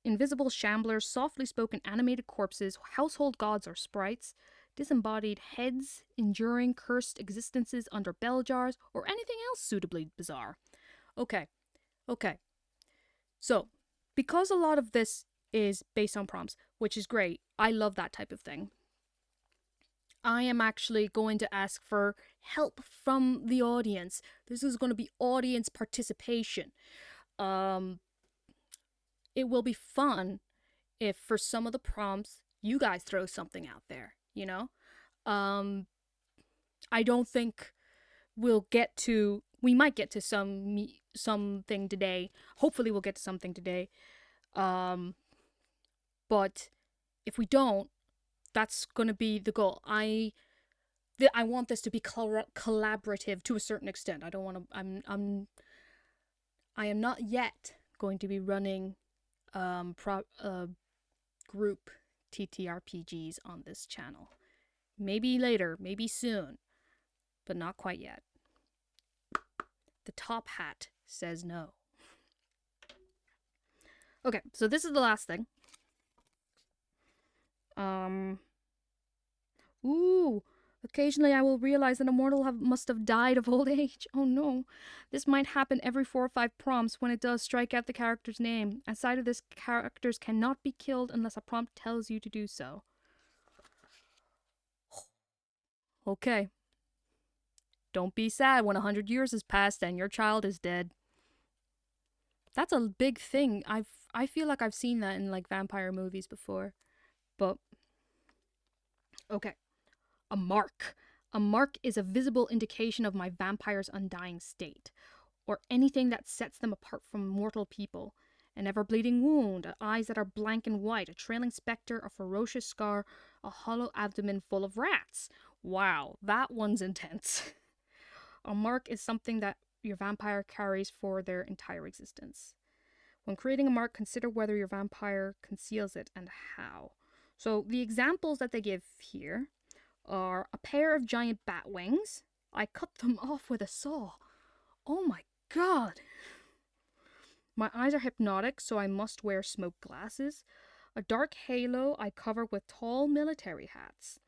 Invisible shamblers, softly spoken animated corpses, household gods or sprites, disembodied heads, enduring cursed existences under bell jars, or anything else suitably bizarre. Okay. So, because a lot of this is based on prompts, which is great, I love that type of thing. I am actually going to ask for help from the audience. This is going to be audience participation. It will be fun if for some of the prompts you guys throw something out there, you know? I don't think we might get to something today. Hopefully we'll get to something today. But if we don't, that's going to be the goal. I want this to be collaborative to a certain extent. I don't want to I am not yet going to be running group TTRPGs on this channel. Maybe later, maybe soon, but not quite yet. The top hat says no. Okay, so this is the last thing. Ooh, occasionally I will realize that a mortal must have died of old age. Oh no. This might happen every 4 or 5 prompts when it does strike out the character's name. Aside of this, characters cannot be killed unless a prompt tells you to do so. Okay. Don't be sad when 100 years has passed and your child is dead. That's a big thing. I feel like I've seen that in like vampire movies before. But okay. A mark. A mark is a visible indication of my vampire's undying state, or anything that sets them apart from mortal people. An ever-bleeding wound, eyes that are blank and white, a trailing specter, a ferocious scar, a hollow abdomen full of rats. Wow, that one's intense. A mark is something that your vampire carries for their entire existence. When creating a mark, consider whether your vampire conceals it and how. So the examples that they give here are a pair of giant bat wings. I cut them off with a saw. Oh my god. My eyes are hypnotic, so I must wear smoke glasses. A dark halo I cover with tall military hats.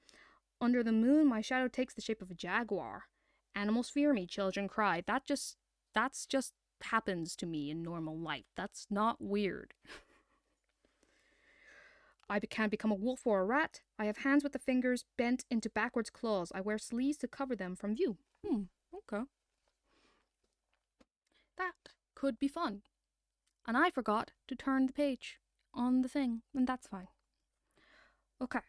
Under the moon, my shadow takes the shape of a jaguar. Animals fear me, children cry. That's just happens to me in normal life. That's not weird. I can become a wolf or a rat. I have hands with the fingers bent into backwards claws. I wear sleeves to cover them from view. Okay. That could be fun. And I forgot to turn the page on the thing, and that's fine. Okay.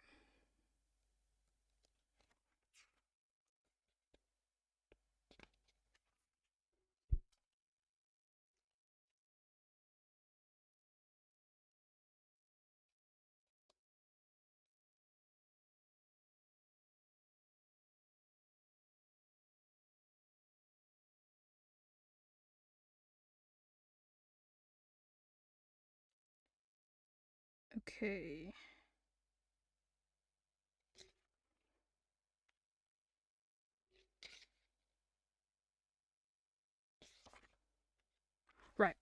Okay. Right.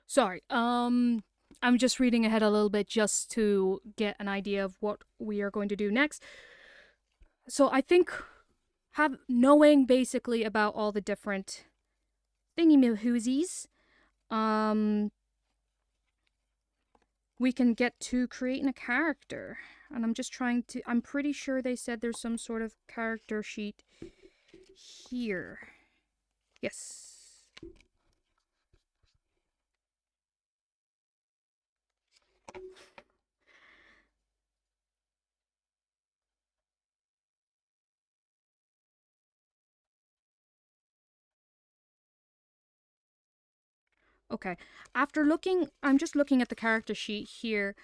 Sorry. I'm just reading ahead a little bit just to get an idea of what we are going to do next. So I think knowing basically about all the different thingy-mahoozies, we can get to creating a character. And I'm pretty sure they said there's some sort of character sheet here. Yes. Okay. I'm just looking at the character sheet here.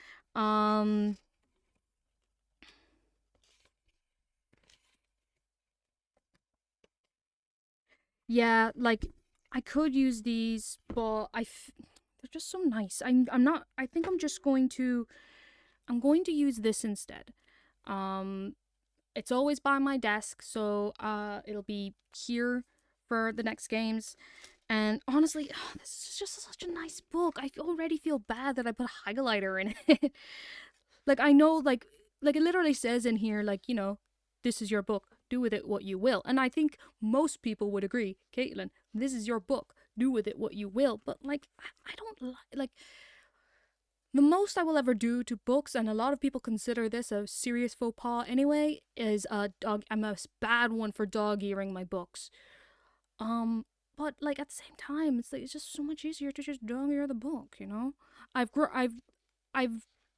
Yeah, like I could use these, but they're just so nice. I think I'm going to use this instead. It's always by my desk, so it'll be here for the next games. And honestly, this is just such a nice book. I already feel bad that I put a highlighter in it. Like, I know, like, like, it literally says in here, like, you know, this is your book, do with it what you will. And I think most people would agree, Caitlin, this is your book, do with it what you will. But, like, I don't like, the most I will ever do to books, and a lot of people consider this a serious faux pas anyway, is I'm a bad one for dog earing my books. But, like, at the same time, it's like, it's just so much easier to just dog ear the book, you know? I've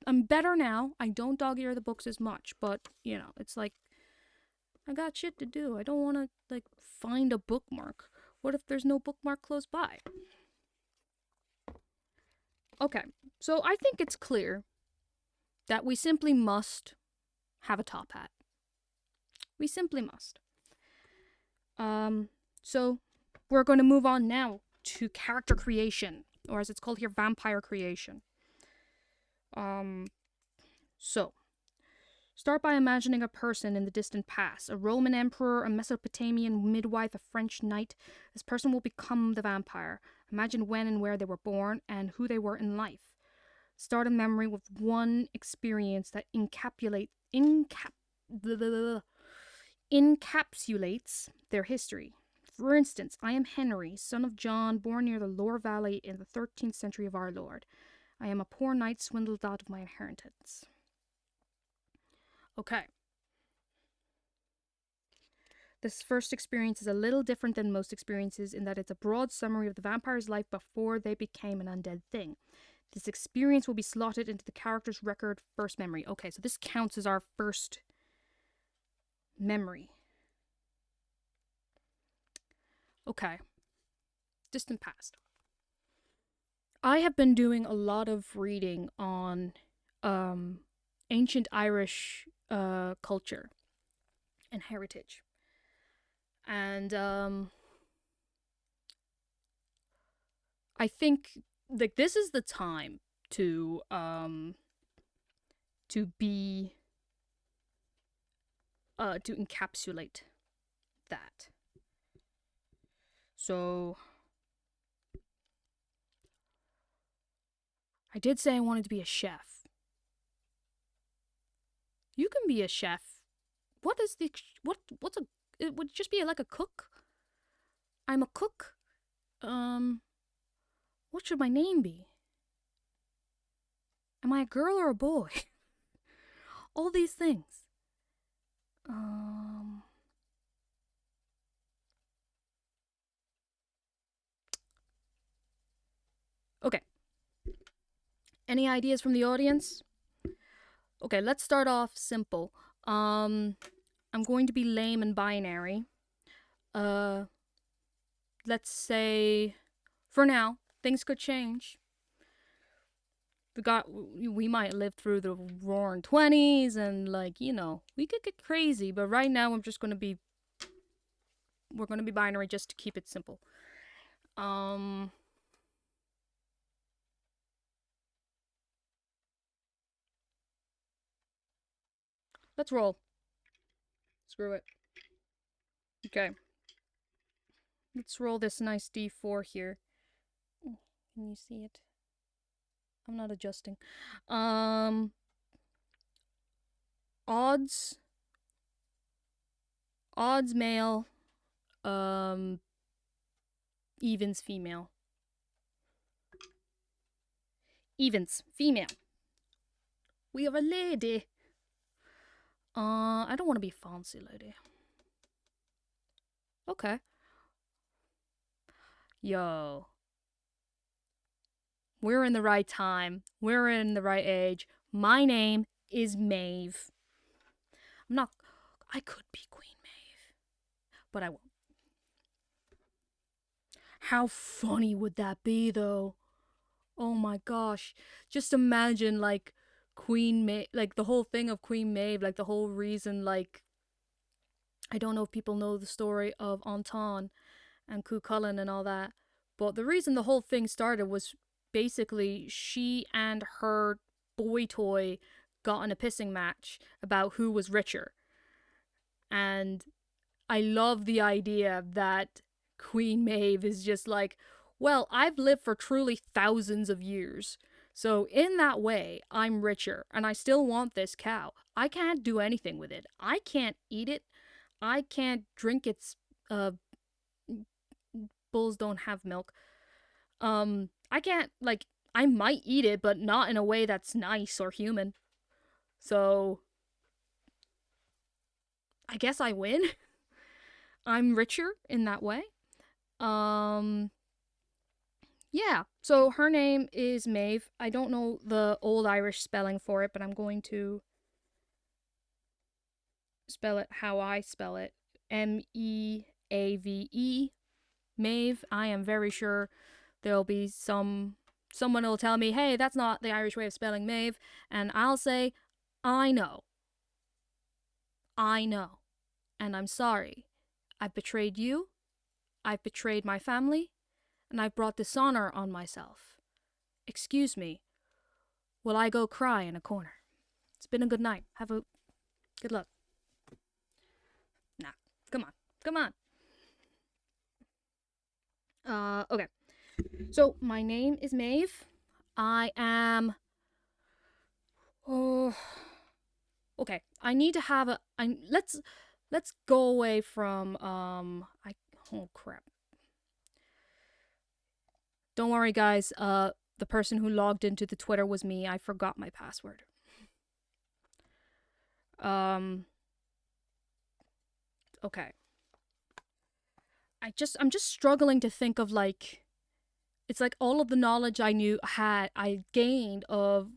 I'm better now. I don't dog ear the books as much, but, you know, it's like, I got shit to do. I don't want to, like, find a bookmark. What if there's no bookmark close by? Okay, so I think it's clear that we simply must have a top hat. We simply must. So we're going to move on now to character creation, or as it's called here, vampire creation. So start by imagining a person in the distant past, a Roman emperor, a Mesopotamian midwife, a French knight. This person will become the vampire. Imagine when and where they were born and who they were in life. Start a memory with one experience that encapsulates their history. For instance, I am Henry, son of John, born near the Loire Valley in the 13th century of our Lord. I am a poor knight swindled out of my inheritance. Okay. This first experience is a little different than most experiences in that it's a broad summary of the vampire's life before they became an undead thing. This experience will be slotted into the character's record first memory. Okay, so this counts as our first memory. Okay. Distant past. I have been doing a lot of reading on ancient Irish culture and heritage. And I think, like, this is the time to encapsulate that. So I did say I wanted to be a chef. You can be a chef. What's a, it would just be like a cook. I'm a cook. What should my name be? Am I a girl or a boy? All these things. Okay. Any ideas from the audience? Okay, let's start off simple. I'm going to be lame and binary. Let's say, for now, things could change. We might live through the roaring 20s and, like, you know, we could get crazy, but right now we're going to be binary just to keep it simple. Let's roll. Screw it. Okay. Let's roll this nice D4 here. Can you see it? I'm not adjusting. Odds male, evens female. Evens female. We have a lady. I don't want to be a fancy lady. Okay. Yo. We're in the right time. We're in the right age. My name is Maeve. I could be Queen Maeve, but I won't. How funny would that be, though? Oh my gosh. Just imagine, like, Queen Maeve, like, the whole thing of Queen Maeve, like, the whole reason, like, I don't know if people know the story of Anton and Cuchulainn and all that, but the reason the whole thing started was basically she and her boy toy got in a pissing match about who was richer. And I love the idea that Queen Maeve is just like, well, I've lived for truly thousands of years, So in that way, I'm richer, and I still want this cow. I can't do anything with it. I can't eat it. I can't drink its uh bulls don't have milk. I can't like I might eat it, but not in a way that's nice or human. So I guess I win. I'm richer in that way. Um yeah. So her name is Maeve. I don't know the old Irish spelling for it, but I'm going to spell it how I spell it. Meave. Maeve. I am very sure there'll be someone will tell me, "Hey, that's not the Irish way of spelling Maeve," and I'll say, "I know. I know. And I'm sorry. I've betrayed you. I've betrayed my family, and I've brought dishonor on myself. Excuse me. Will I go cry in a corner? It's been a good night. Have a good luck." Nah, come on. Come on. Okay. So, my name is Maeve. I am. Oh. Okay. I need to have a. Let's go away from. Oh, crap. Don't worry, guys. The person who logged into the Twitter was me. I forgot my password. Okay. I'm just struggling to think of like it's like all of the knowledge I gained of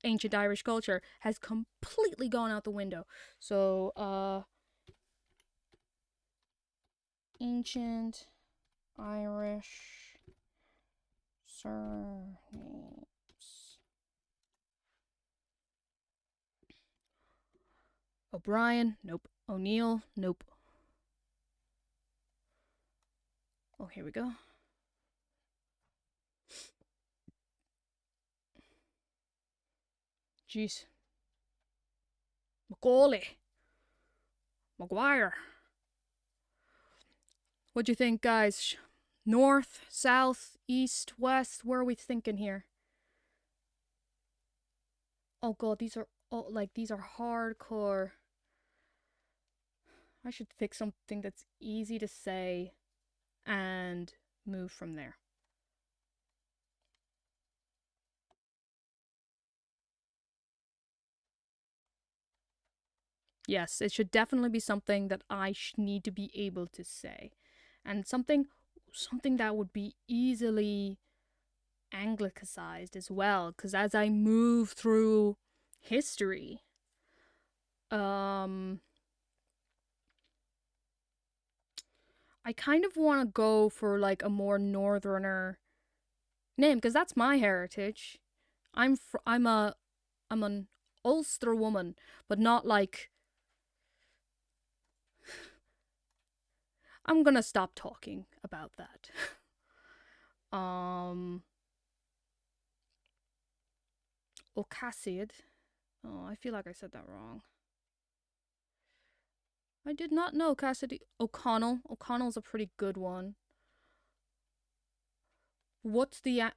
ancient Irish culture has completely gone out the window. So, ancient Irish surnames. O'Brien, nope. O'Neill, nope. Oh, here we go. Jeez. Macaulay. Maguire. What do you think, guys? North, south, east, west? Where are we thinking here? Oh god, these are hardcore. I should pick something that's easy to say and move from there. Yes, it should definitely be something that I need to be able to say. And something that would be easily anglicized as well, because as I move through history, I kind of want to go for like a more northerner name because that's my heritage. I'm an Ulster woman, but not like. I'm gonna stop talking about that. Ocassid. Oh, I feel like I said that wrong. I did not know Cassidy O'Connell. O'Connell's a pretty good one. What's the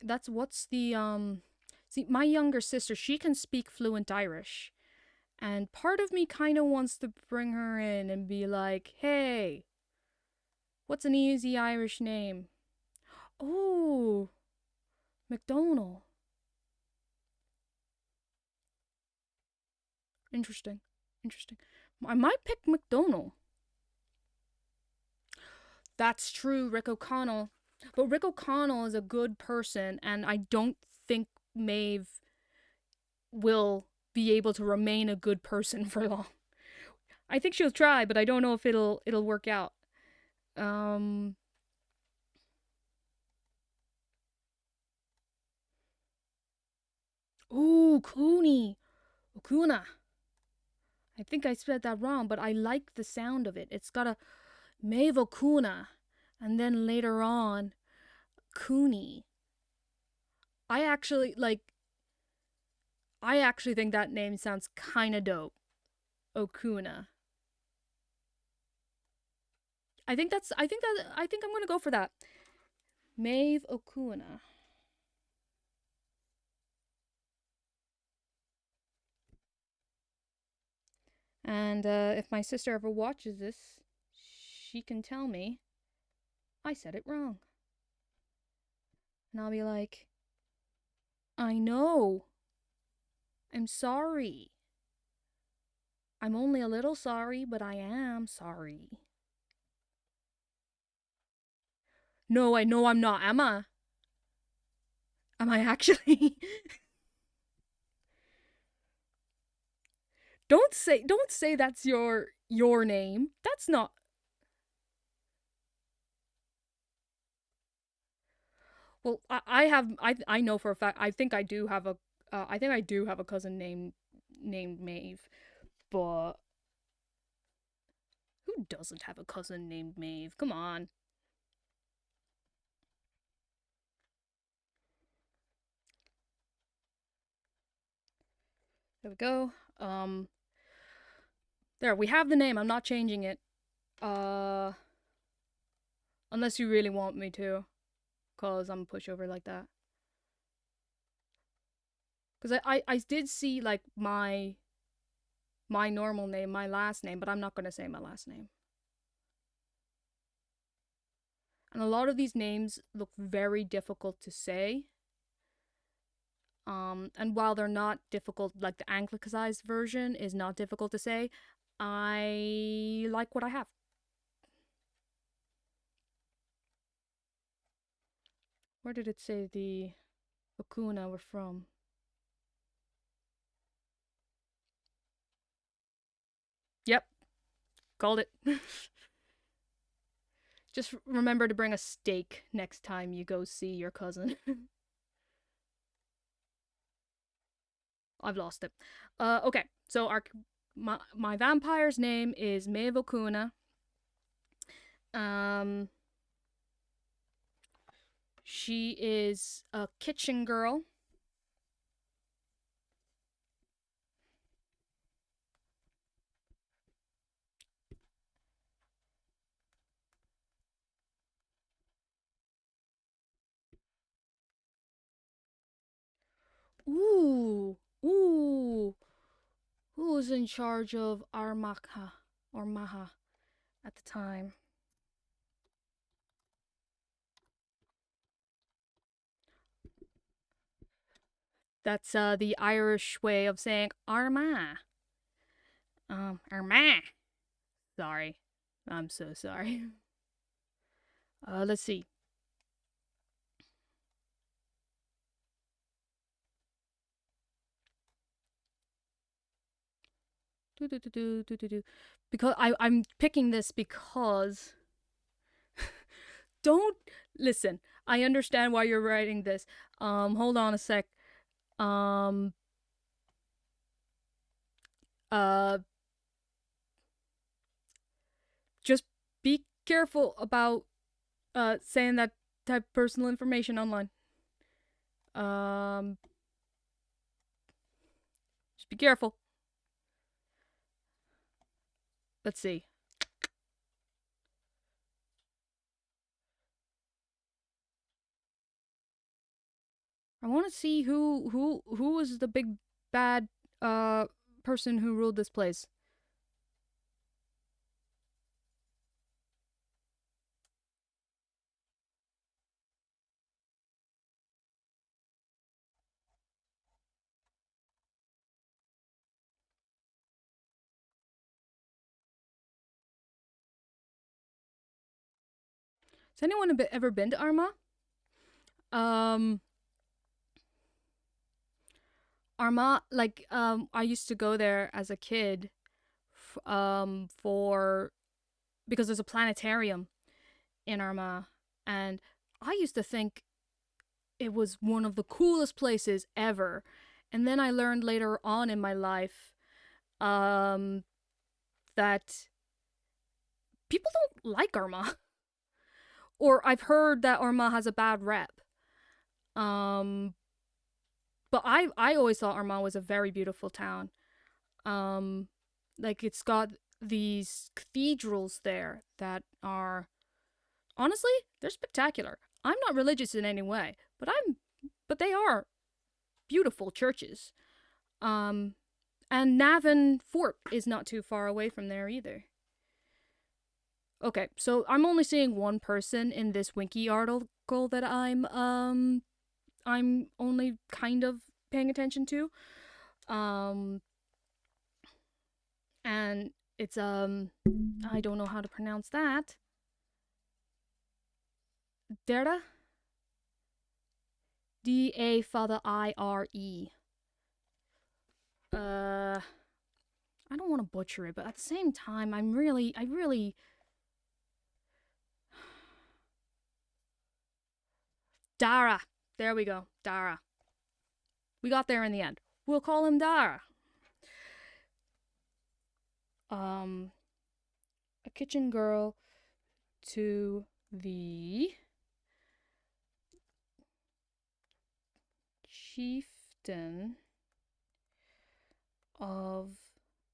See, my younger sister, she can speak fluent Irish. And part of me kind of wants to bring her in and be like, "Hey, what's an easy Irish name?" Oh, McDonald. Interesting. Interesting. I might pick McDonald. That's true, Rick O'Connell. But Rick O'Connell is a good person, and I don't think Maeve will be able to remain a good person for long. I think she'll try, but I don't know if it'll work out. Ooh, Cooney. Okuna. I think I said that wrong, but I like the sound of it. It's got a Maeve Okuna, and then later on, Cooney. I actually like. I actually think that name sounds kind of dope. Okuna. I think I'm gonna go for that. Maeve Okuna. And if my sister ever watches this, she can tell me I said it wrong. And I'll be like, I know. I'm sorry. I'm only a little sorry, but I am sorry. No, I know I'm not, am I? Am I actually? Don't say that's your name. That's not. Well, I know for a fact. I think I do have a cousin named Maeve, but who doesn't have a cousin named Maeve? Come on. There we go. There we have the name. I'm not changing it. Uh, unless you really want me to, cause I'm a pushover like that. Cause I did see like my normal name, my last name, but I'm not gonna say my last name. And a lot of these names look very difficult to say. And while they're not difficult, like the anglicized version is not difficult to say, I like what I have. Where did it say the Okuna were from? Yep, called it. Just remember to bring a steak next time you go see your cousin. I've lost it. Okay, so my vampire's name is Maeve Okuna. She is a kitchen girl. Ooh, ooh. Who was in charge of Armaka or Maha at the time? That's the Irish way of saying Armagh. Armagh. Sorry. I'm so sorry. Let's see. Because I'm picking this because don't listen. I understand why you're writing this. Hold on a sec. Um uh just be careful about saying that type of personal information online. Just be careful. Let's see. I want to see who was the big bad person who ruled this place. Has anyone ever been to Armagh? Um, Armagh, like I used to go there as a kid, for because there's a planetarium in Armagh, and I used to think it was one of the coolest places ever. And then I learned later on in my life that people don't like Armagh. Or I've heard that Armagh has a bad rep. Um, but I always thought Armagh was a very beautiful town. Um, like it's got these cathedrals there that are honestly they're spectacular. I'm not religious in any way, but they are beautiful churches. Um, And Navan Fort is not too far away from there either. Okay, so I'm only seeing one person in this Winky article that I'm only kind of paying attention to. And it's I don't know how to pronounce that. Dara? D-A-father-I-R-E. I don't want to butcher it, but at the same time, I really... Dara. There we go. Dara. We got there in the end. We'll call him Dara. A kitchen girl to the chieftain of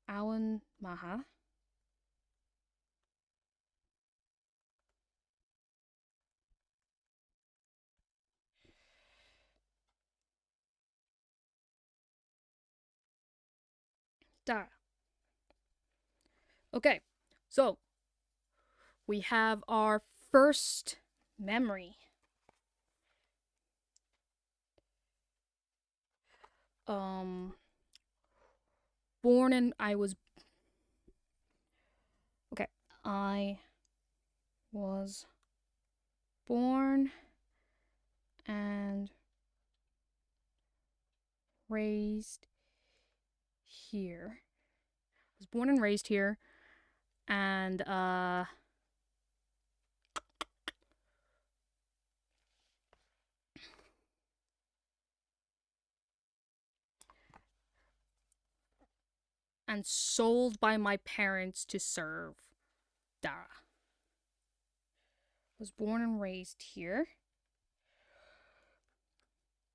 Awan Maha. Dara. Okay, so we have our first memory. Born in... I was born and raised here. I was born and raised here, and sold by my parents to serve Dara. Was born and raised here.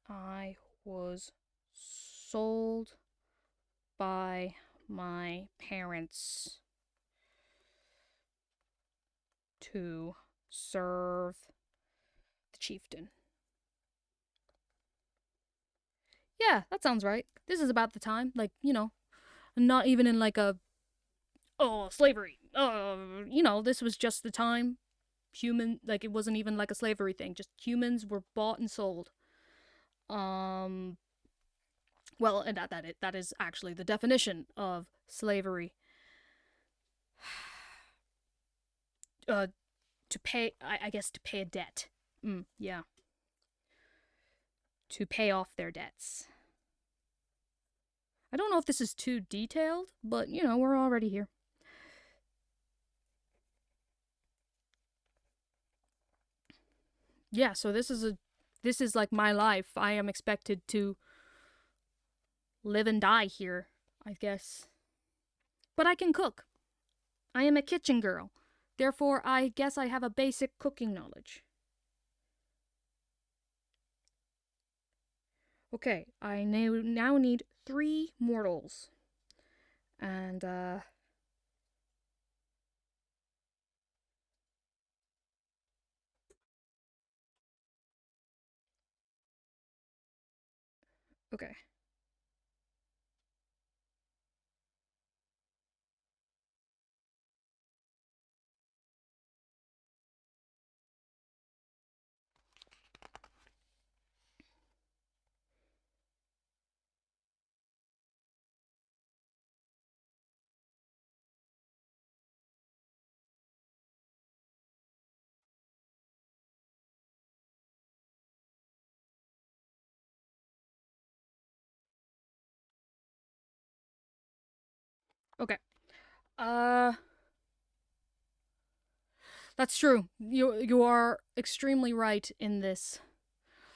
I was sold by my parents to serve the chieftain. Yeah, that sounds right. This is about the time, like, you know, not even in like a, oh, slavery. You know, this was just the time. Like, it wasn't even like a slavery thing. Just humans were bought and sold. Well, and that is actually the definition of slavery. To pay, I guess, to pay a debt. Yeah. To pay off their debts. I don't know if this is too detailed, but, you know, we're already here. Yeah, so this is like my life. I am expected to live and die here, I guess. But I can cook. I am a kitchen girl. Therefore, I guess I have a basic cooking knowledge. Okay, I now need 3 mortals. And, okay. Okay. That's true. You are extremely right in this.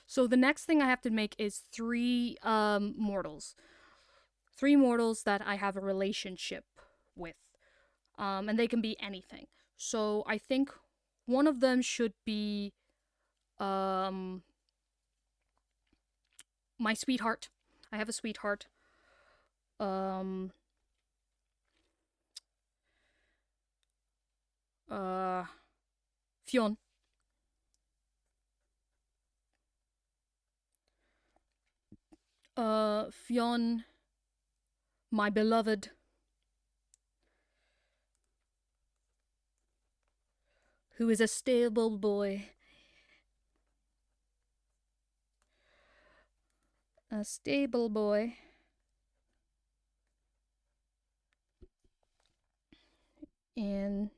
So the next thing I have to make is 3 mortals. 3 mortals that I have a relationship with. And they can be anything. So I think one of them should be my sweetheart. I have a sweetheart. Fionn. Fionn my beloved, who is a stable boy. A stable boy. In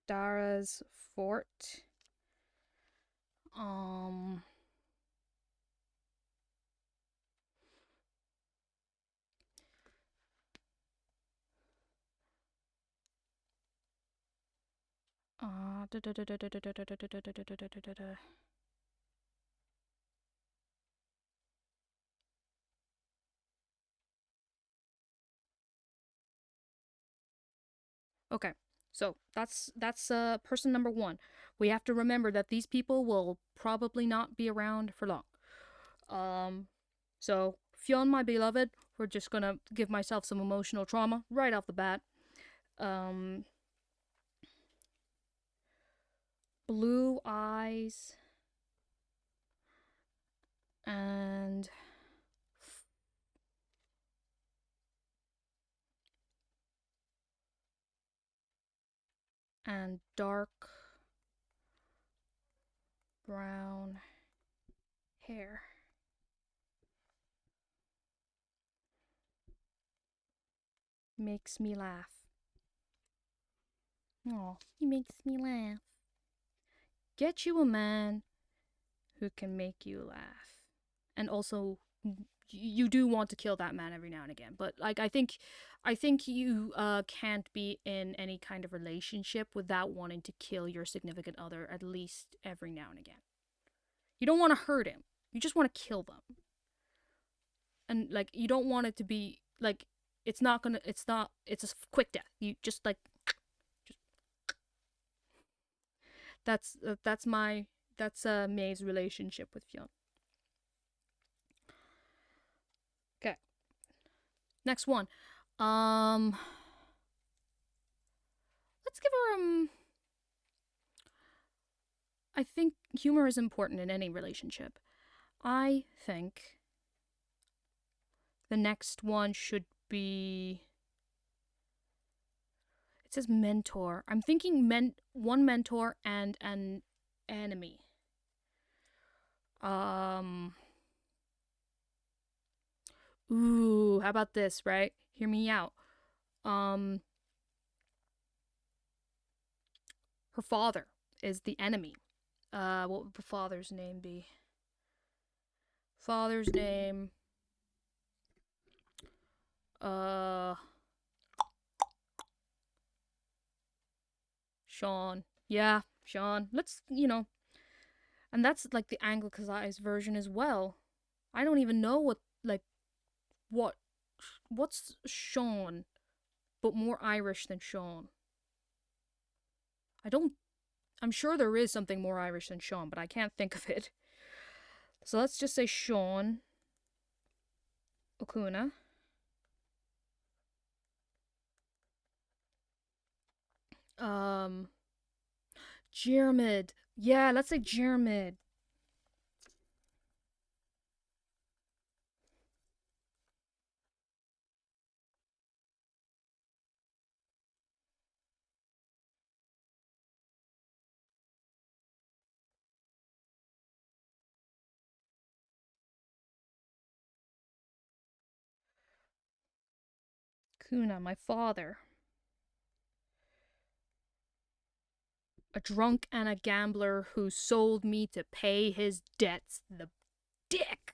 Dara's fort. Okay, so that's person number one. We have to remember that these people will probably not be around for long. So Fionn, my beloved, we're just gonna give myself some emotional trauma right off the bat. Blue eyes and dark brown hair. Makes me laugh. Oh, he makes me laugh. Get you a man who can make you laugh. And also, you do want to kill that man every now and again. But like, I think you can't be in any kind of relationship without wanting to kill your significant other at least every now and again. You don't want to hurt him. You just want to kill them. And like, you don't want it to be like, it's a quick death. You just like, that's May's relationship with Fionn. Okay. Next one. Let's give her I think humor is important in any relationship. I think the next one should be, it says mentor. I'm thinking one mentor and an enemy. Ooh, how about this, right? Hear me out. Her father is the enemy. What would the father's name be? Father's name. Sean. Yeah, Sean. Let's, and that's like the anglicized version as well. I don't even know what's Sean, but more Irish than Sean. I'm sure there is something more Irish than Sean, but I can't think of it. So let's just say Sean Okuna. Jermid. Yeah, let's say Jermid. Kuna, my father. A drunk and a gambler who sold me to pay his debts. The dick!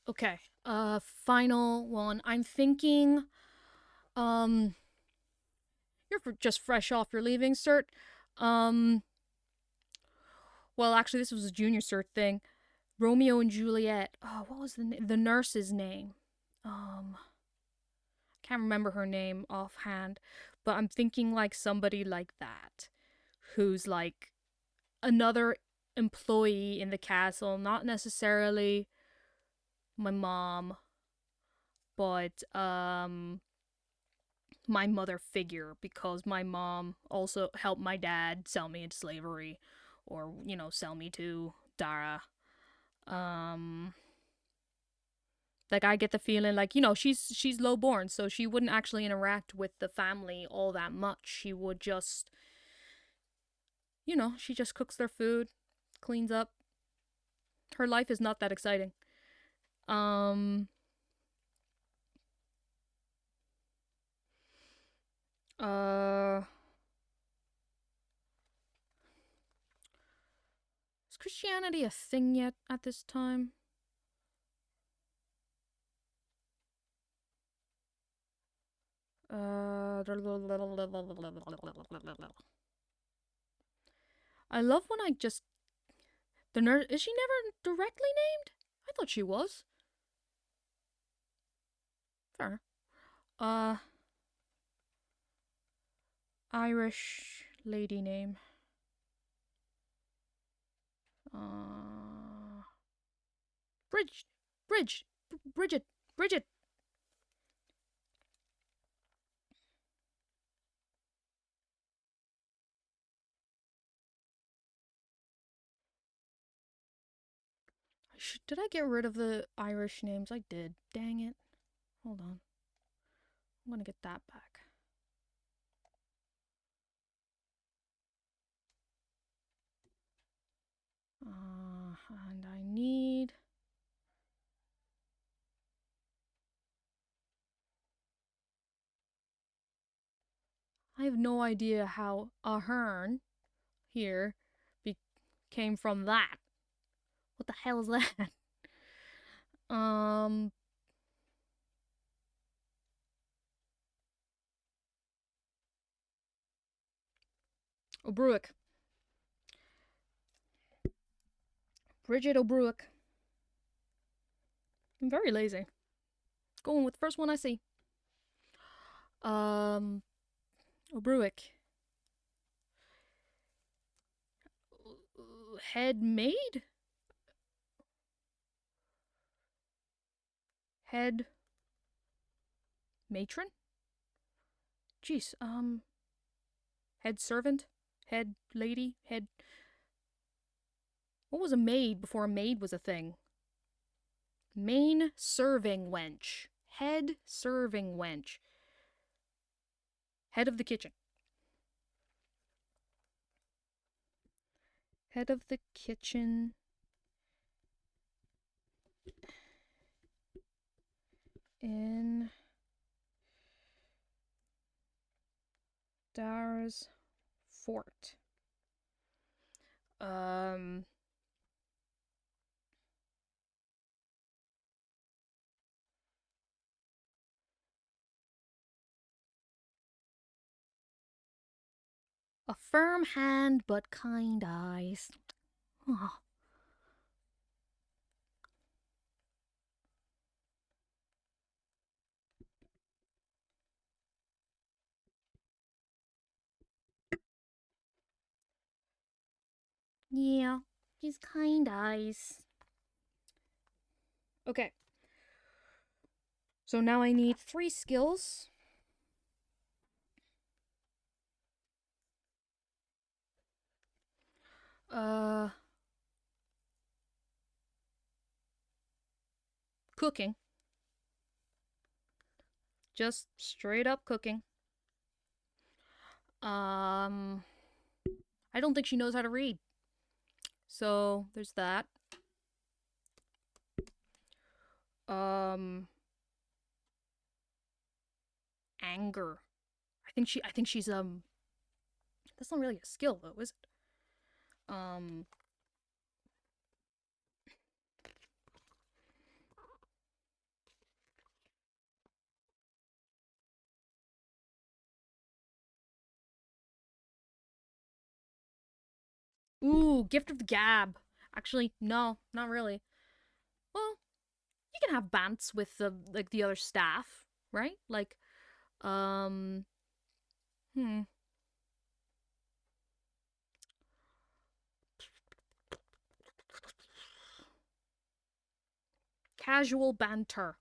Okay, final one. I'm thinking, you're just fresh off your leaving cert. Well, actually, this was a junior cert thing. Romeo and Juliet. Oh, what was the nurse's name? Can't remember her name offhand, but I'm thinking like somebody like that, who's like another employee in the castle, not necessarily my mom, but my mother figure, because my mom also helped my dad sell me into slavery, or sell me to Dara. Um like, I get the feeling like, she's low born, so she wouldn't actually interact with the family all that much. She would just, she just cooks their food, cleans up. Her life is not that exciting. Um uh is Christianity a thing yet at this time? I love when I just the nurse, is she never directly named? I thought she was. Fair. Uh Irish lady name. Uh Bridge Bridge Bridget Bridget. Did I get rid of the Irish names? I did. Dang it. Hold on. I'm gonna get that back. And I need. I have no idea how Ahern here came from that. What the hell is that? Um. O'Bruick. Bridget O'Bruick. I'm very lazy. Going with the first one I see. O'Bruick. Head maid? Head matron? Jeez, head servant? Head lady? Head. What was a maid before a maid was a thing? Main serving wench. Head serving wench. Head of the kitchen. Head of the kitchen. In Dara's fort. A firm hand but kind eyes. Oh. Yeah, she's kind eyes. Okay. So now I need 3 skills. Cooking. Just straight up cooking. I don't think she knows how to read. So there's that. Anger. I think she's that's not really a skill though, is it? Ooh, gift of the gab. Actually, no, not really. Well, you can have bants with the other staff, right? Like, um, hmm, casual banter.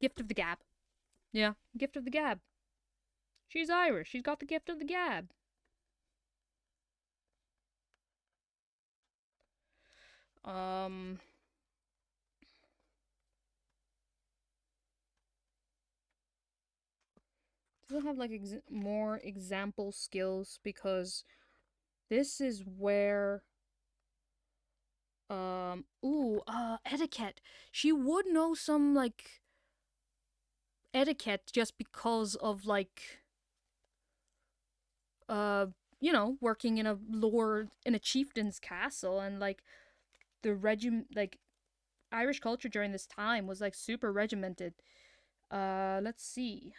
Gift of the gab. Yeah, gift of the gab. She's Irish. She's got the gift of the gab. Um, doesn't have like more example skills because this is where etiquette. She would know some like etiquette just because of like uh working in a chieftain's castle, and like the like Irish culture during this time was like super regimented. Let's see.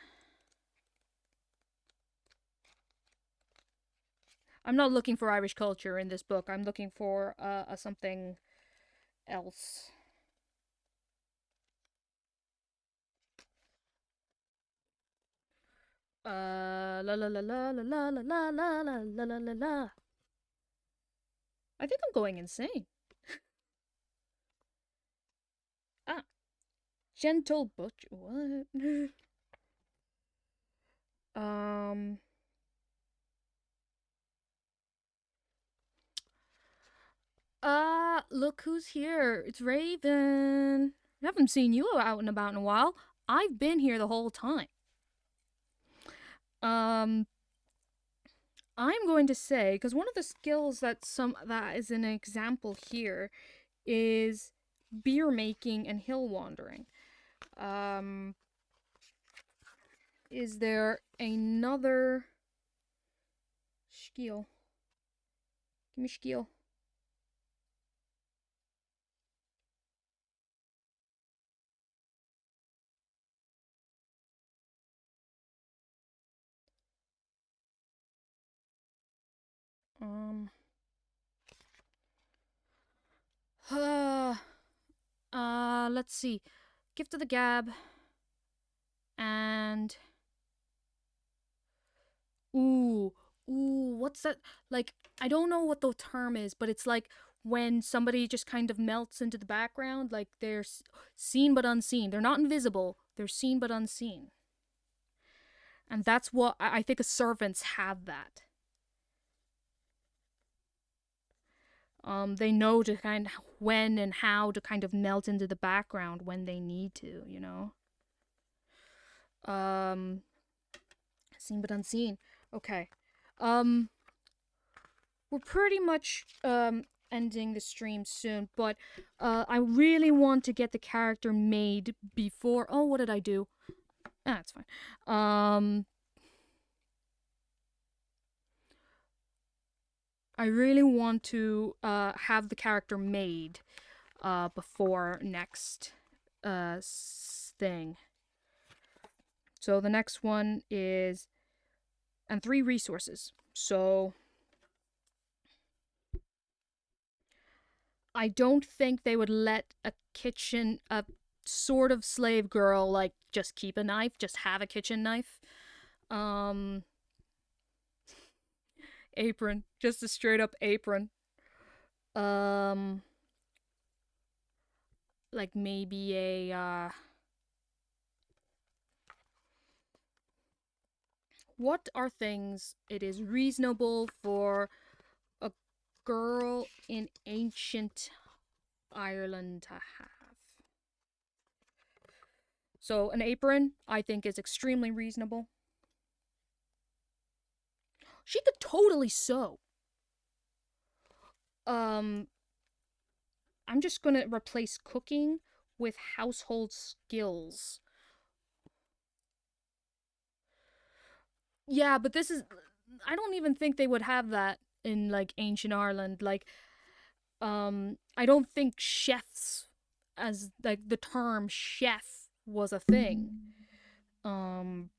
I'm not looking for Irish culture in this book. I'm looking for something else. La la la la la la la la la la la la la la. I think I'm going insane. Ah, gentle butcher. What? um. Look who's here. It's Raven. I haven't seen you out and about in a while. I've been here the whole time. Um, I'm going to say because one of the skills that is an example here is beer making and hill wandering. Um, is there another skill? Give me skill. Um, let's see. Gift of the Gab and ooh, what's that? Like, I don't know what the term is, but it's like when somebody just kind of melts into the background, like they're seen but unseen. They're not invisible, they're seen but unseen. And that's what I think servants have that. They know to kind of when and how to kind of melt into the background when they need to, you know? Um, Seen but unseen. Okay. Um, we're pretty much ending the stream soon, but I really want to get the character made before. Oh, what did I do? Ah, it's fine. I really want to have the character made before next thing. So the next one is and 3 resources. So I don't think they would let a sort of slave girl like just keep a knife, just have a kitchen knife. Um, Apron, just a straight up apron. Um, like maybe a what are things it is reasonable for a girl in ancient Ireland to have? So an apron, I think, is extremely reasonable. She could totally sew. Um, I'm just gonna replace cooking with household skills. Yeah, but this is. I don't even think they would have that in like ancient Ireland. Like, I don't think chefs, as like the term chef, was a thing. Um,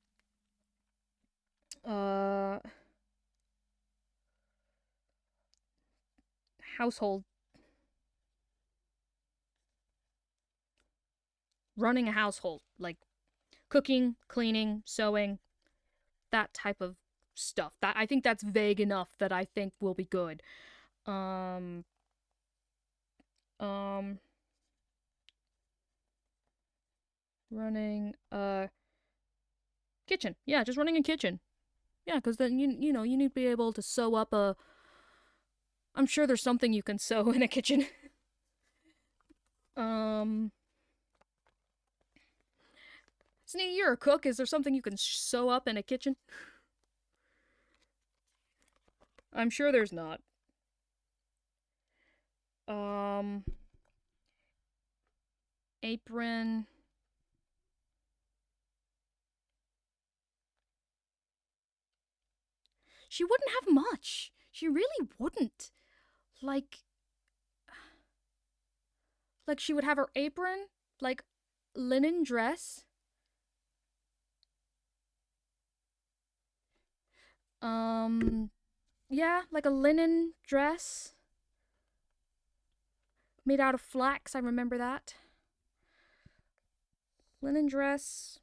uh, household. Running a household, like cooking, cleaning, sewing, that type of stuff. That I think that's vague enough that I think will be good. Um um Running a kitchen. Yeah, just running a kitchen. Yeah, cuz then you know, you need to be able to sew up a I'm sure there's something you can sew in a kitchen. um Snee, you're a cook. Is there something you can sew up in a kitchen? I'm sure there's not. Um Apron. She wouldn't have much. She really wouldn't. Like she would have her apron, like linen dress. Um yeah, like a linen dress made out of flax, I remember that. Linen dress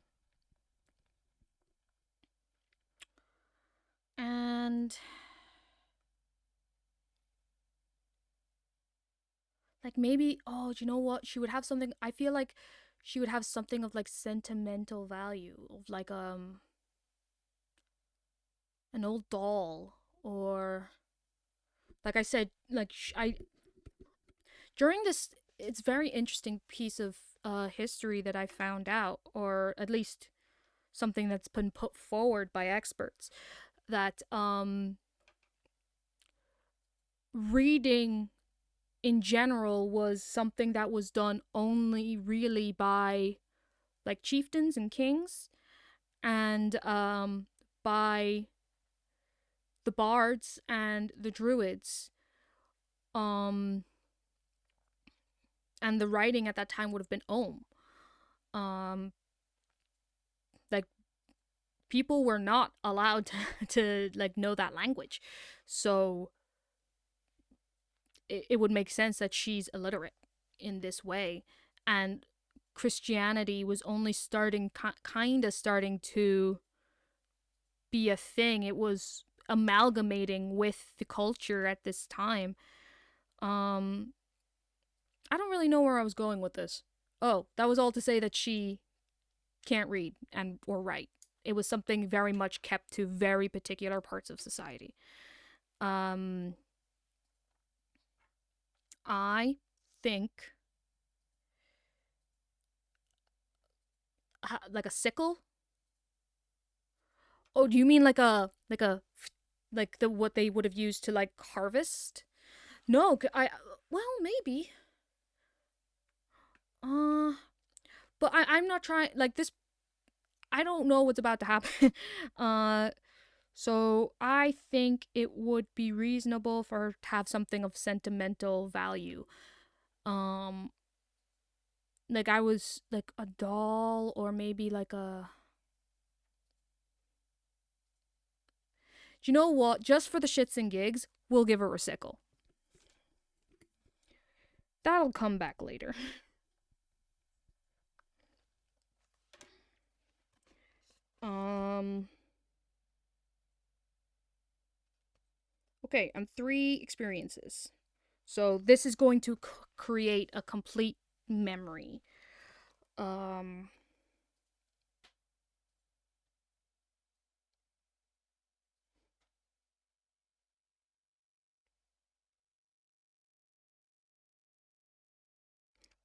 and like maybe do you know what? She would have something I feel like she would have something of like sentimental value of like an old doll or like I said like I during this it's very interesting piece of history that I found out or at least something that's been put forward by experts that reading in general was something that was done only really by like chieftains and kings and by the bards and the druids um and the writing at that time would have been Ohm. um like people were not allowed to like know that language, so it would make sense that she's illiterate in this way, and Christianity was only starting kind of starting to be a thing. It was amalgamating with the culture at this time. um I don't really know where I was going with this. Oh, that was all to say that she can't read and or write. It was something very much kept to very particular parts of society. um I think like a sickle. Oh, do you mean like the what they would have used to like harvest? No, I well maybe. Uh, but I'm not trying like this. I don't know what's about to happen. uh, so I think it would be reasonable for her to have something of sentimental value. Um, like I was like a doll or maybe like a. Do you know what? Just for the shits and gigs, we'll give her a sickle. That'll come back later. um. Okay, I'm three experiences. So this is going to create a complete memory. Um.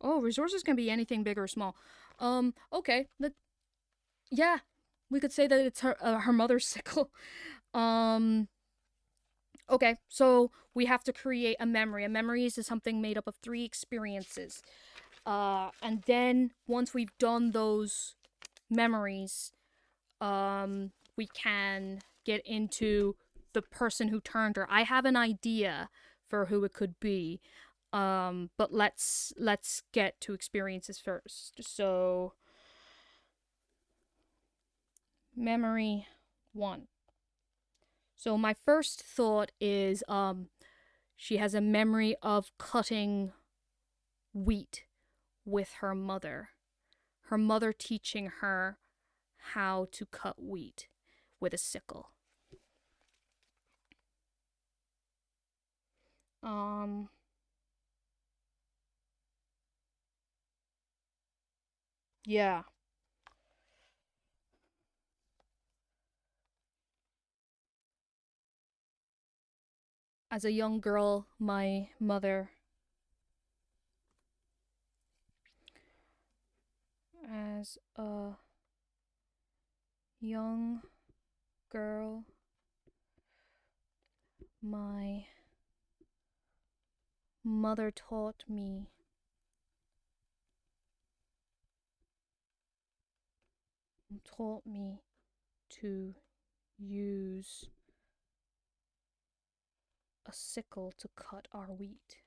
Oh, resources can be anything big or small. Okay. Yeah, we could say that it's her mother's sickle. Um. Okay, so we have to create a memory. A memory is something made up of three experiences. And then once we've done those memories, we can get into the person who turned her. I have an idea for who it could be. But let's get to experiences first. So memory one. So my first thought is She has a memory of cutting wheat with her mother teaching her how to cut wheat with a sickle. Yeah. As a young girl, my mother, as a young girl, my mother taught me to use a sickle to cut our wheat.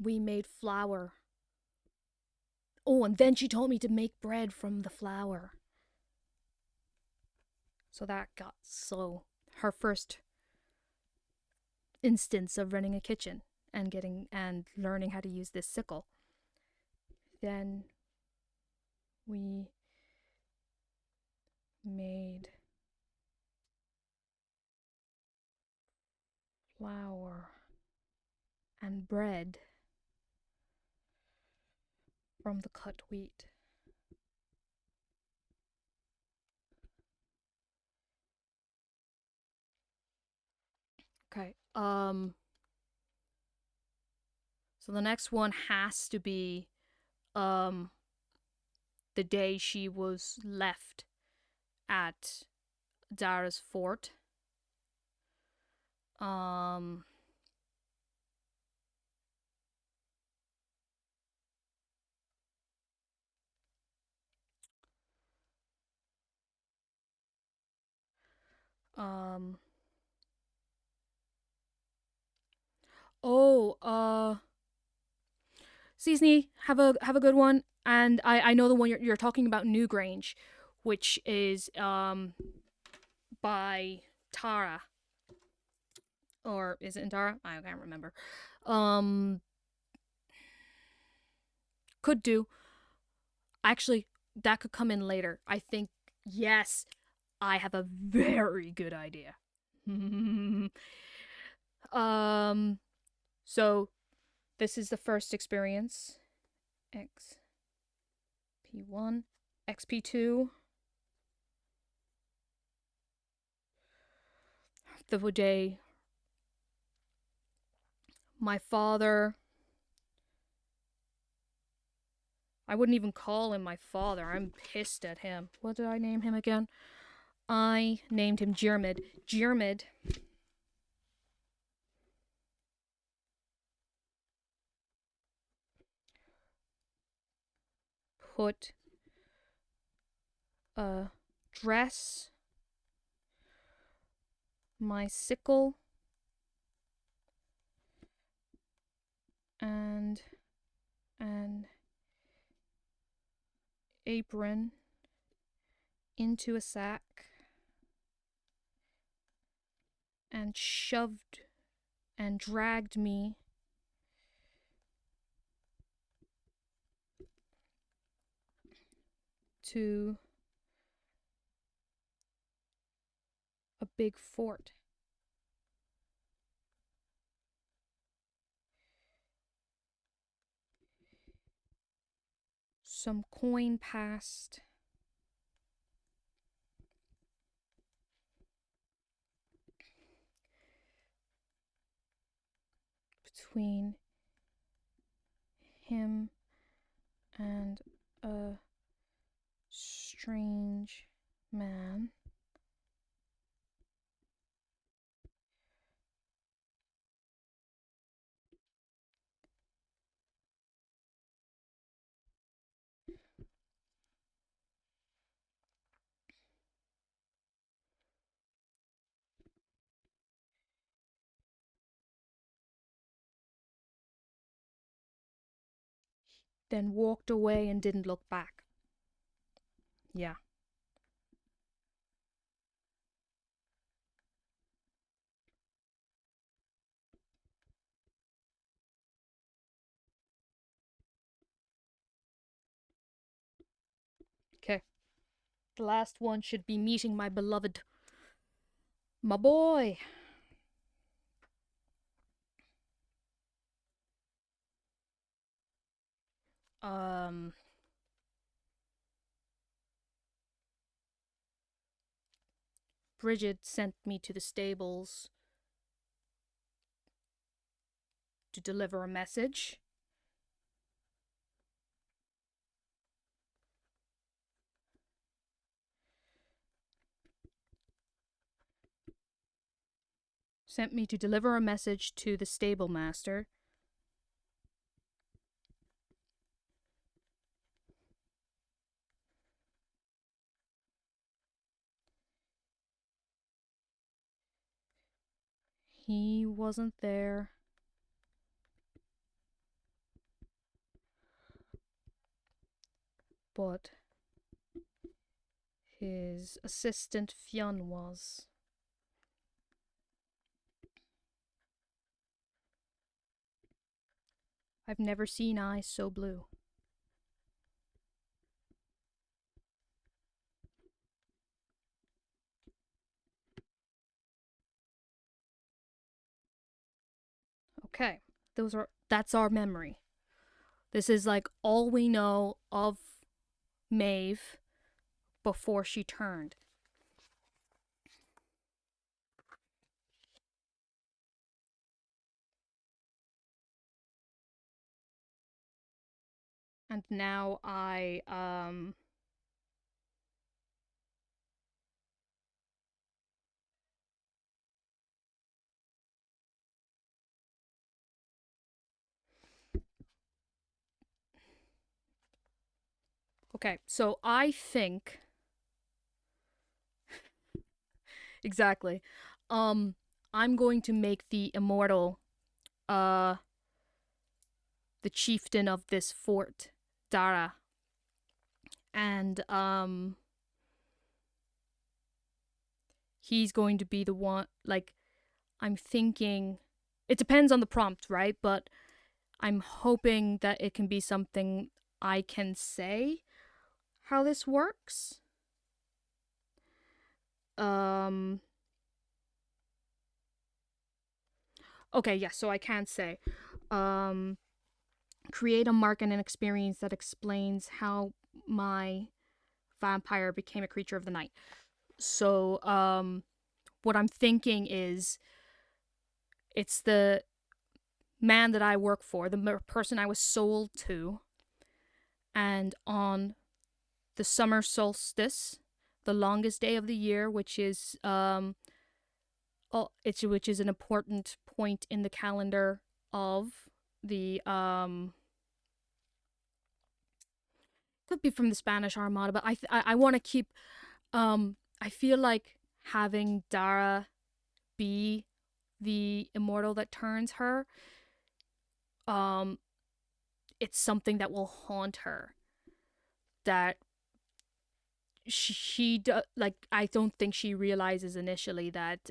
We made flour. Oh, and then she taught me to make bread from the flour. So that got her first instance of running a kitchen and learning how to use this sickle. Then we made flour and bread from the cut wheat. Okay. So the next one has to be the day she was left at Dara's fort. Um um oh Seasoney, have a good one. And I know the one you're talking about, Newgrange, which is by Tara. Or is it in Tara? I can't remember. Could do. Actually, that could come in later. I think, yes, I have a very good idea. So this is the first experience. XP1, XP2. The day my father, I wouldn't even call him my father. I'm pissed at him. What did I name him again? I named him Jermid. Jermid put a dress, my sickle, and an apron into a sack and shoved and dragged me to a big fort. Some coin passed. Between him and a strange man. Then walked away and didn't look back. Yeah. Okay. The last one should be meeting my beloved. My boy. Um. Bridget sent me to the stables to deliver a message. Sent me to deliver a message to the stable master. He wasn't there. But his assistant Fionn was. I've never seen eyes so blue. Okay, that's our memory. This is like all we know of Maeve before she turned. And now okay, so I think exactly. Um I'm going to make the immortal uh the chieftain of this fort, Dara. And he's going to be the one, like, I'm thinking it depends on the prompt, right? But I'm hoping that it can be something I can say how this works. Um okay, yeah, so I can say um create a mark and an experience that explains how my vampire became a creature of the night. So what I'm thinking is it's the man that I work for, the person I was sold to, and on the summer solstice, the longest day of the year, which is which is an important point in the calendar of the could be from the Spanish Armada, but I want to keep I feel like having Dara be the immortal that turns her, um it's something that will haunt her, that like, I don't think she realizes initially that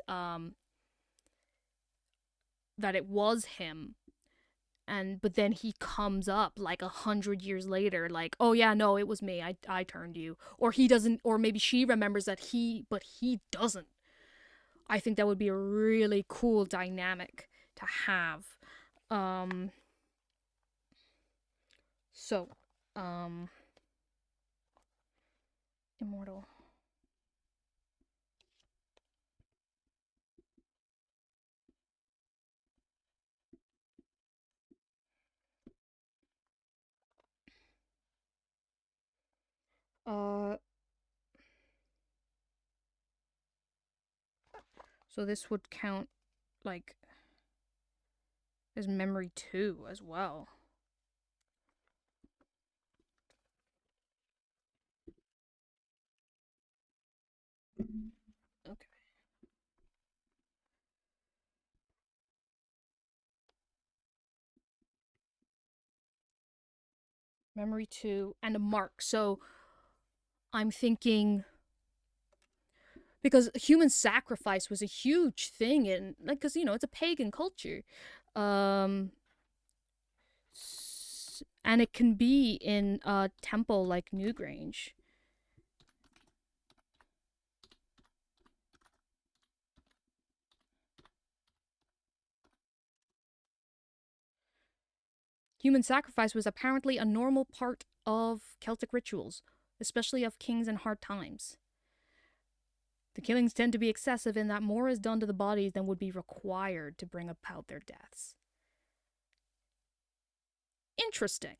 it was him, and but then he comes up like 100 years later, like, oh yeah, no, it was me, I turned you. Or he doesn't, or maybe she remembers that he doesn't. I think that would be a really cool dynamic to have. um so um Immortal. uh so this would count, like, as memory 2 as well. Okay. Memory 2 and a mark. So I'm thinking because human sacrifice was a huge thing in, like, because it's a pagan culture, um, and it can be in a temple like Newgrange. Human sacrifice was apparently a normal part of Celtic rituals, especially of kings in hard times. The killings tend to be excessive in that more is done to the bodies than would be required to bring about their deaths. Interesting.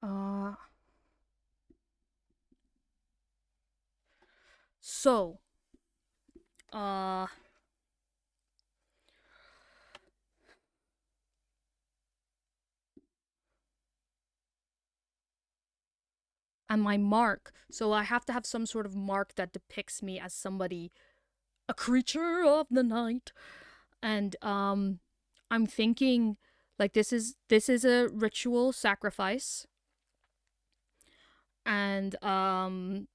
Uh, so, uh, and my mark. So I have to have some sort of mark that depicts me as somebody, a creature of the night. And I'm thinking like this is a ritual sacrifice. And I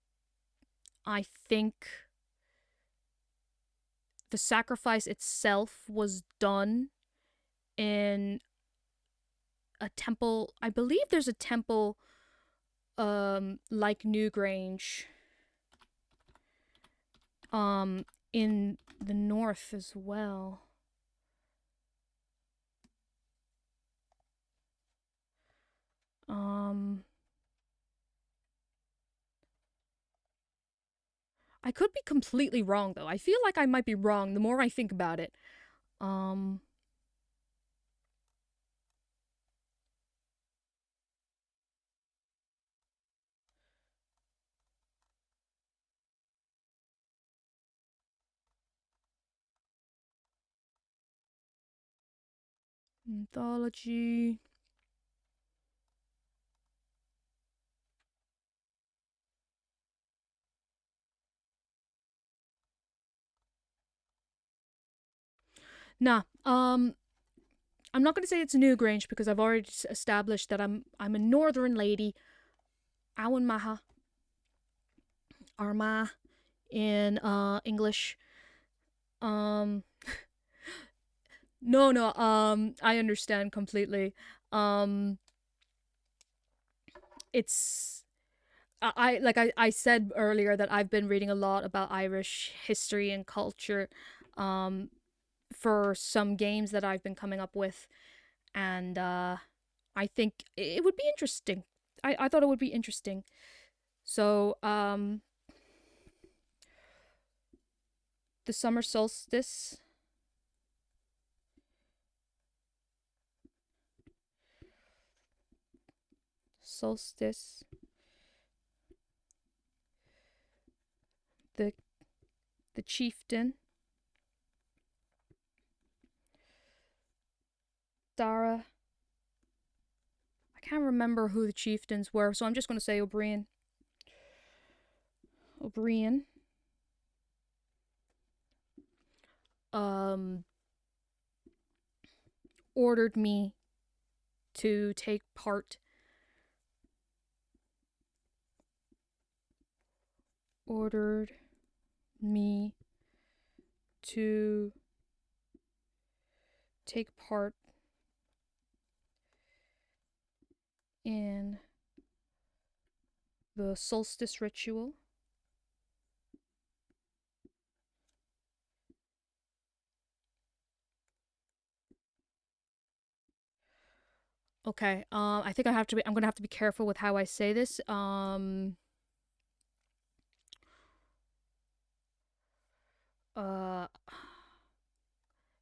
think the sacrifice itself was done in a temple. I believe there's a temple like Newgrange in the north as well. I could be completely wrong though. I feel like I might be wrong the more I think about it. Um Mythology. Nah. I'm not gonna say it's Newgrange because I've already established that I'm a northern lady. Awan Maha. Arma in English. Um no, I understand completely. Um it's I like I said earlier that I've been reading a lot about Irish history and culture um for some games that I've been coming up with, and I think it would be interesting. I thought it would be interesting. So the summer solstice. Solstice. The the chieftain. Dara. I can't remember who the chieftains were, so I'm just gonna say O'Brien. O'Brien. Um ordered me to take part. Ordered me to take part in the solstice ritual. Okay, I think I'm gonna have to be careful with how I say this. Uh,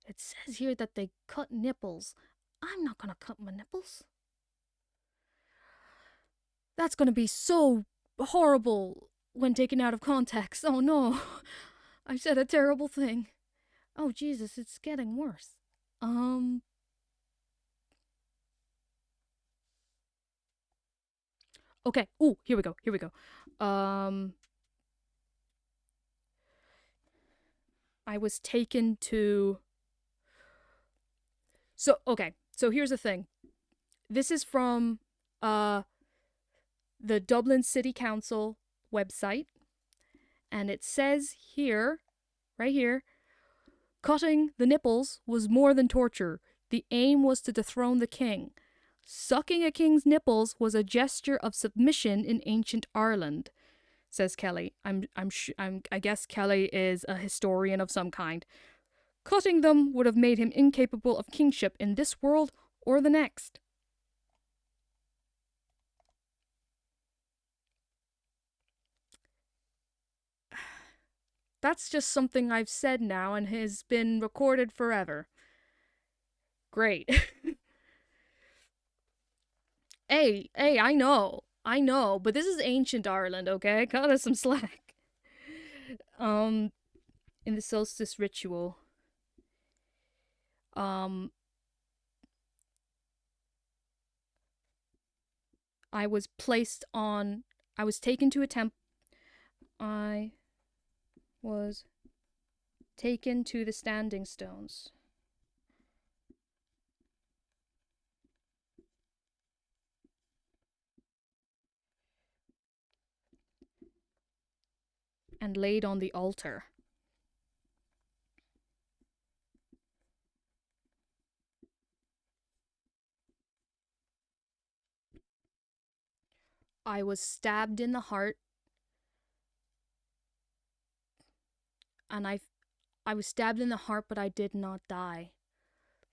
it says here that they cut nipples. I'm not gonna cut my nipples. That's gonna be so horrible when taken out of context. Oh no, I said a terrible thing. Oh Jesus, it's getting worse. Okay. Ooh, here we go. Here we go. Um, I was taken to. So okay. So here's the thing. This is from uh the Dublin City Council website, and it says here, right here, cutting the nipples was more than torture. The aim was to dethrone the king. Sucking a king's nipples was a gesture of submission in ancient Ireland, says Kelly. I guess Kelly is a historian of some kind. Cutting them would have made him incapable of kingship in this world or the next. That's just something I've said now and has been recorded forever. Great. Hey, I know, but this is ancient Ireland, okay? Cut us some slack. Um, in the solstice ritual, um, I was placed on. I was taken to a temple. I was taken to the standing stones. And laid on the altar. I was stabbed in the heart, and I was stabbed in the heart, but I did not die.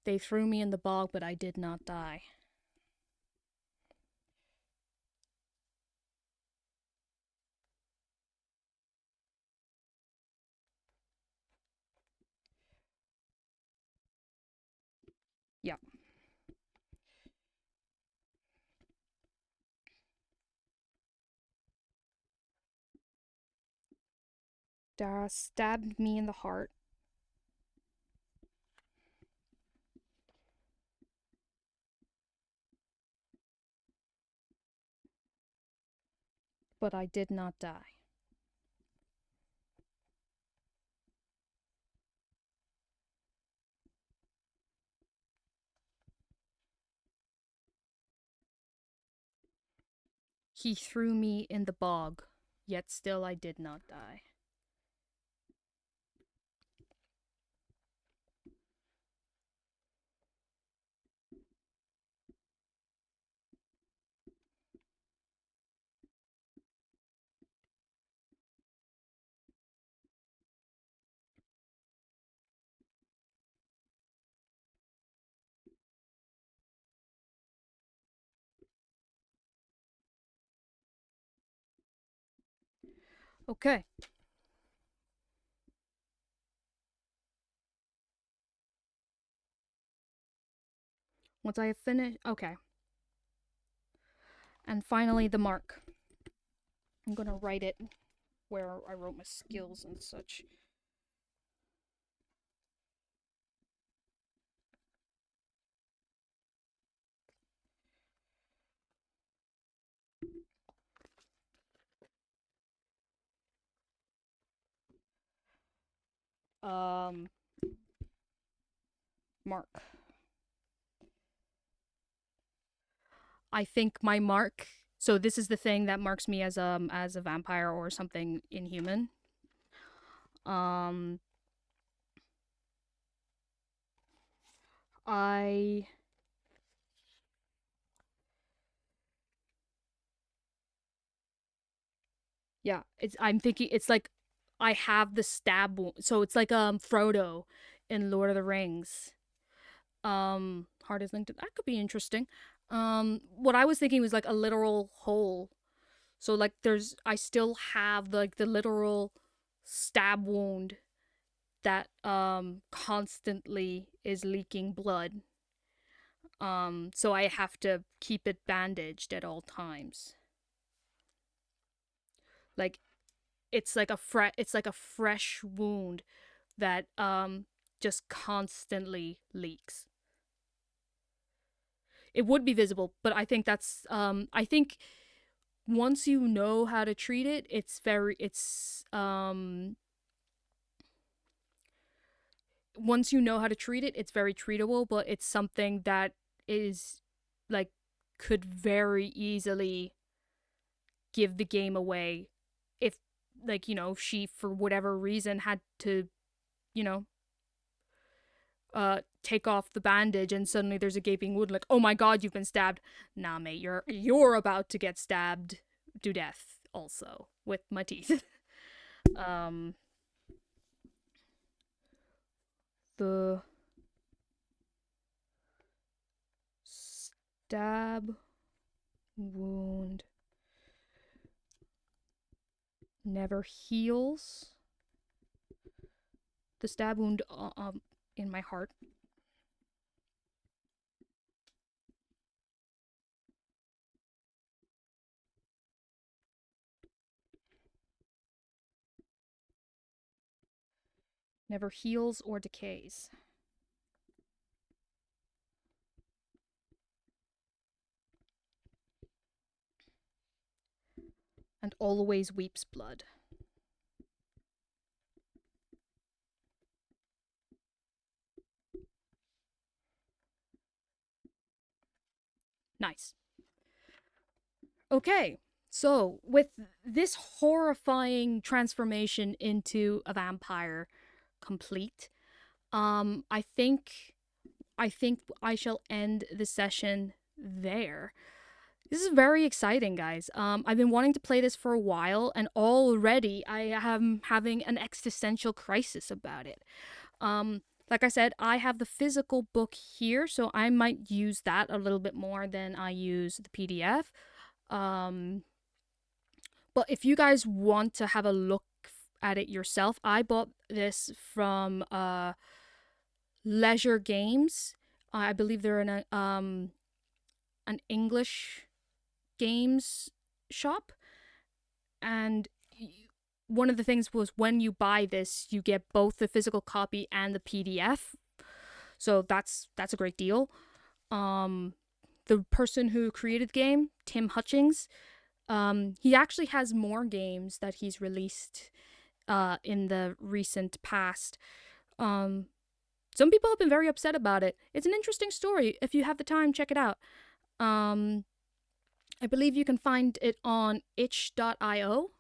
They threw me in the bog, but I did not die. Yeah. Dara stabbed me in the heart, but I did not die. He threw me in the bog, yet still I did not die. Okay. Once I have finished. Okay. And finally, the mark. I'm gonna write it where I wrote my skills and such. Um, mark. I think my mark. So this is the thing that marks me as a vampire or something inhuman. Um, I yeah. It's I'm thinking it's like I have the stab wound. So it's like Frodo in Lord of the Rings. Heart is linked to that could be interesting. What I was thinking was like a literal hole. So like there's I still have like the literal stab wound that constantly is leaking blood. So I have to keep it bandaged at all times. Like it's like a fresh wound that just constantly leaks. It would be visible, but I think that's I think once you know how to treat it, once you know how to treat it, it's very treatable, but it's something that is like could very easily give the game away if, like, she for whatever reason had to, you know, take off the bandage and suddenly there's a gaping wound, like, oh my god, you've been stabbed. Nah, mate, you're about to get stabbed to death also with my teeth. um the stab wound never heals. The stab wound in my heart never heals or decays. And always weeps blood. Nice. Okay, so with this horrifying transformation into a vampire complete, I think I shall end the session there. This is very exciting, guys. I've been wanting to play this for a while, and already I am having an existential crisis about it. Like I said, I have the physical book here, so I might use that a little bit more than I use the PDF. But if you guys want to have a look at it yourself, I bought this from Leisure Games. I believe they're in an English games shop, and one of the things was when you buy this, you get both the physical copy and the PDF. So that's a great deal. The person who created the game, Tim Hutchings, he actually has more games that he's released in the recent past. Some people have been very upset about it. It's an interesting story. If you have the time, check it out. I believe you can find it on itch.io.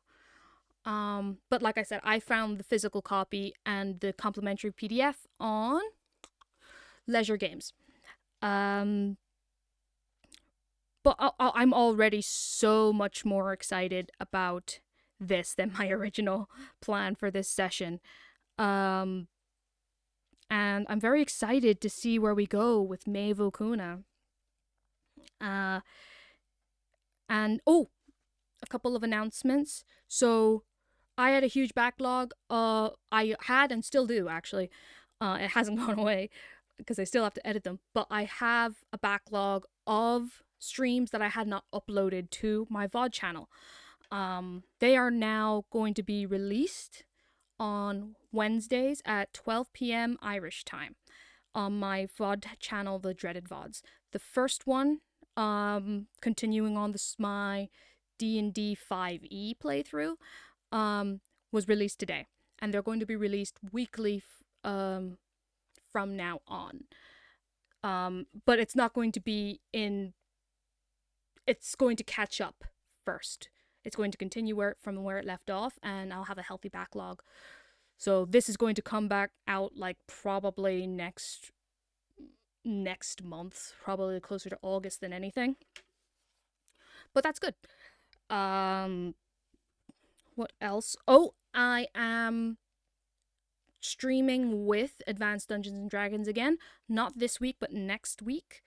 But like I said, I found the physical copy and the complimentary PDF on Leisure Games. But I'm already so much more excited about this than my original plan for this session. And I'm very excited to see where we go with Maeve Okuna. And a couple of announcements. So I had a huge backlog. I had and still do, actually. It hasn't gone away because I still have to edit them. But I have a backlog of streams that I had not uploaded to my VOD channel. They are now going to be released on Wednesdays at 12 p.m. Irish time on my VOD channel, The Dreaded VODs. The first one, continuing on my D&D 5e playthrough, was released today, and they're going to be released weekly from now on. But it's not going to be it's going to catch up first. It's going to continue from where it left off, and I'll have a healthy backlog. So this is going to come back out like probably next month, probably closer to August than anything. But that's good. What else? Oh, I am streaming with Advanced Dungeons and Dragons again. Not this week, but next week.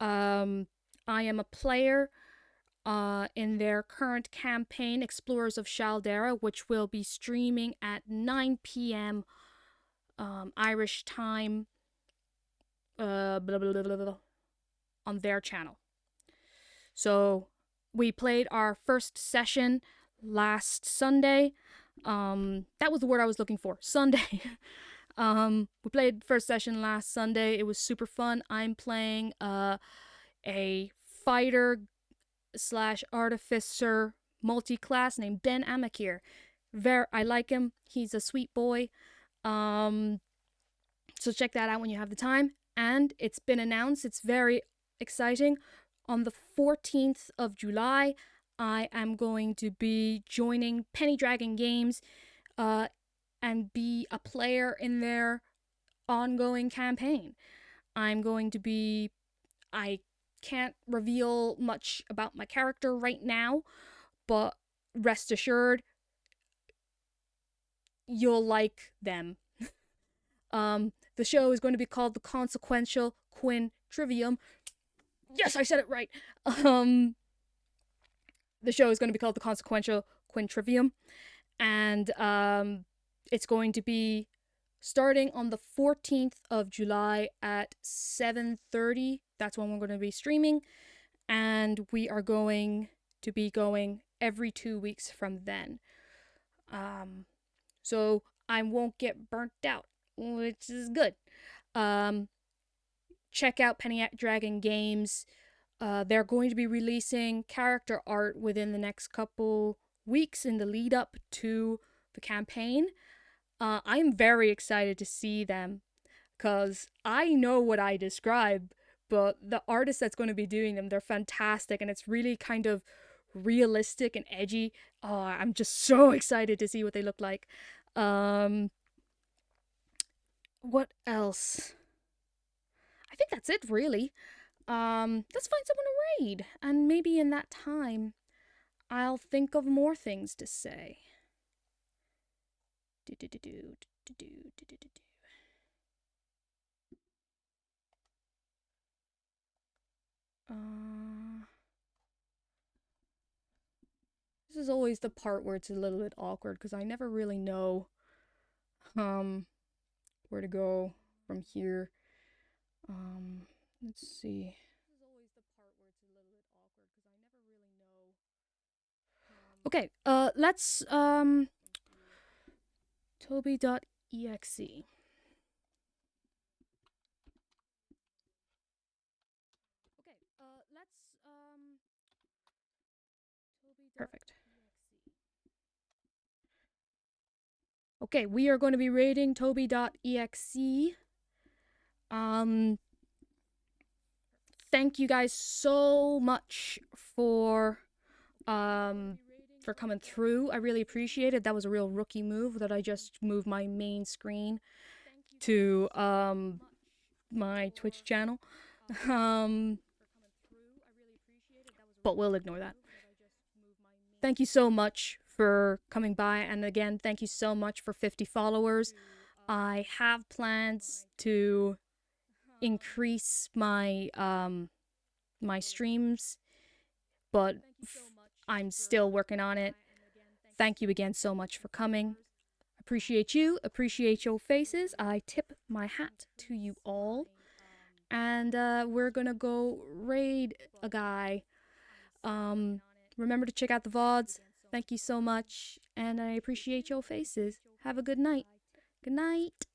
I am a player in their current campaign, Explorers of Shaldera, which will be streaming at 9 p.m. Irish time blah, blah, blah, blah, blah, on their channel. So we played our first session last Sunday. That was the word I was looking for. Sunday. We played first session last Sunday. It was super fun. I'm playing a fighter slash artificer multi-class named Ben Amakir. I like him. He's a sweet boy. So check that out when you have the time. And it's been announced. It's very exciting. On the 14th of July, I am going to be joining Penny Dragon Games and be a player in their ongoing campaign. I'm going to be. I can't reveal much about my character right now, but rest assured, you'll like them. The show is going to be called The Consequential Quinn Trivium. Yes, I said it right. The show is going to be called The Consequential Quinn Trivium, and it's going to be starting on the 14th of July at 7:30. That's when we're going to be streaming, and we are going to be going every 2 weeks from then. So I won't get burnt out, which is good. Check out Penny Dragon Games. They're going to be releasing character art within the next couple weeks in the lead up to the campaign. I'm very excited to see them because I know what I describe, but the artist that's going to be doing them, they're fantastic, and it's really kind of realistic and edgy. Oh, I'm just so excited to see what they look like. What else? I think that's it, really. Let's find someone to raid, and maybe in that time, I'll think of more things to say. This is always the part where it's a little bit awkward because I never really know where to go from here. Let's see. Okay, let's Toby.exe. Perfect. Okay, we are going to be raiding Toby.exe. Thank you guys so much for coming through. I really appreciate it. That was a real rookie move that I just moved my main screen to my Twitch channel. But we'll ignore that. Thank you so much for coming by, and again, thank you so much for 50 followers. I have plans to increase my my streams, but I'm still working on it. Thank you again so much for coming. Appreciate you, appreciate your faces. I tip my hat to you all. And we're gonna go raid a guy. Remember to check out the VODs. Thank you so much, and I appreciate your faces. Have a good night. Good night.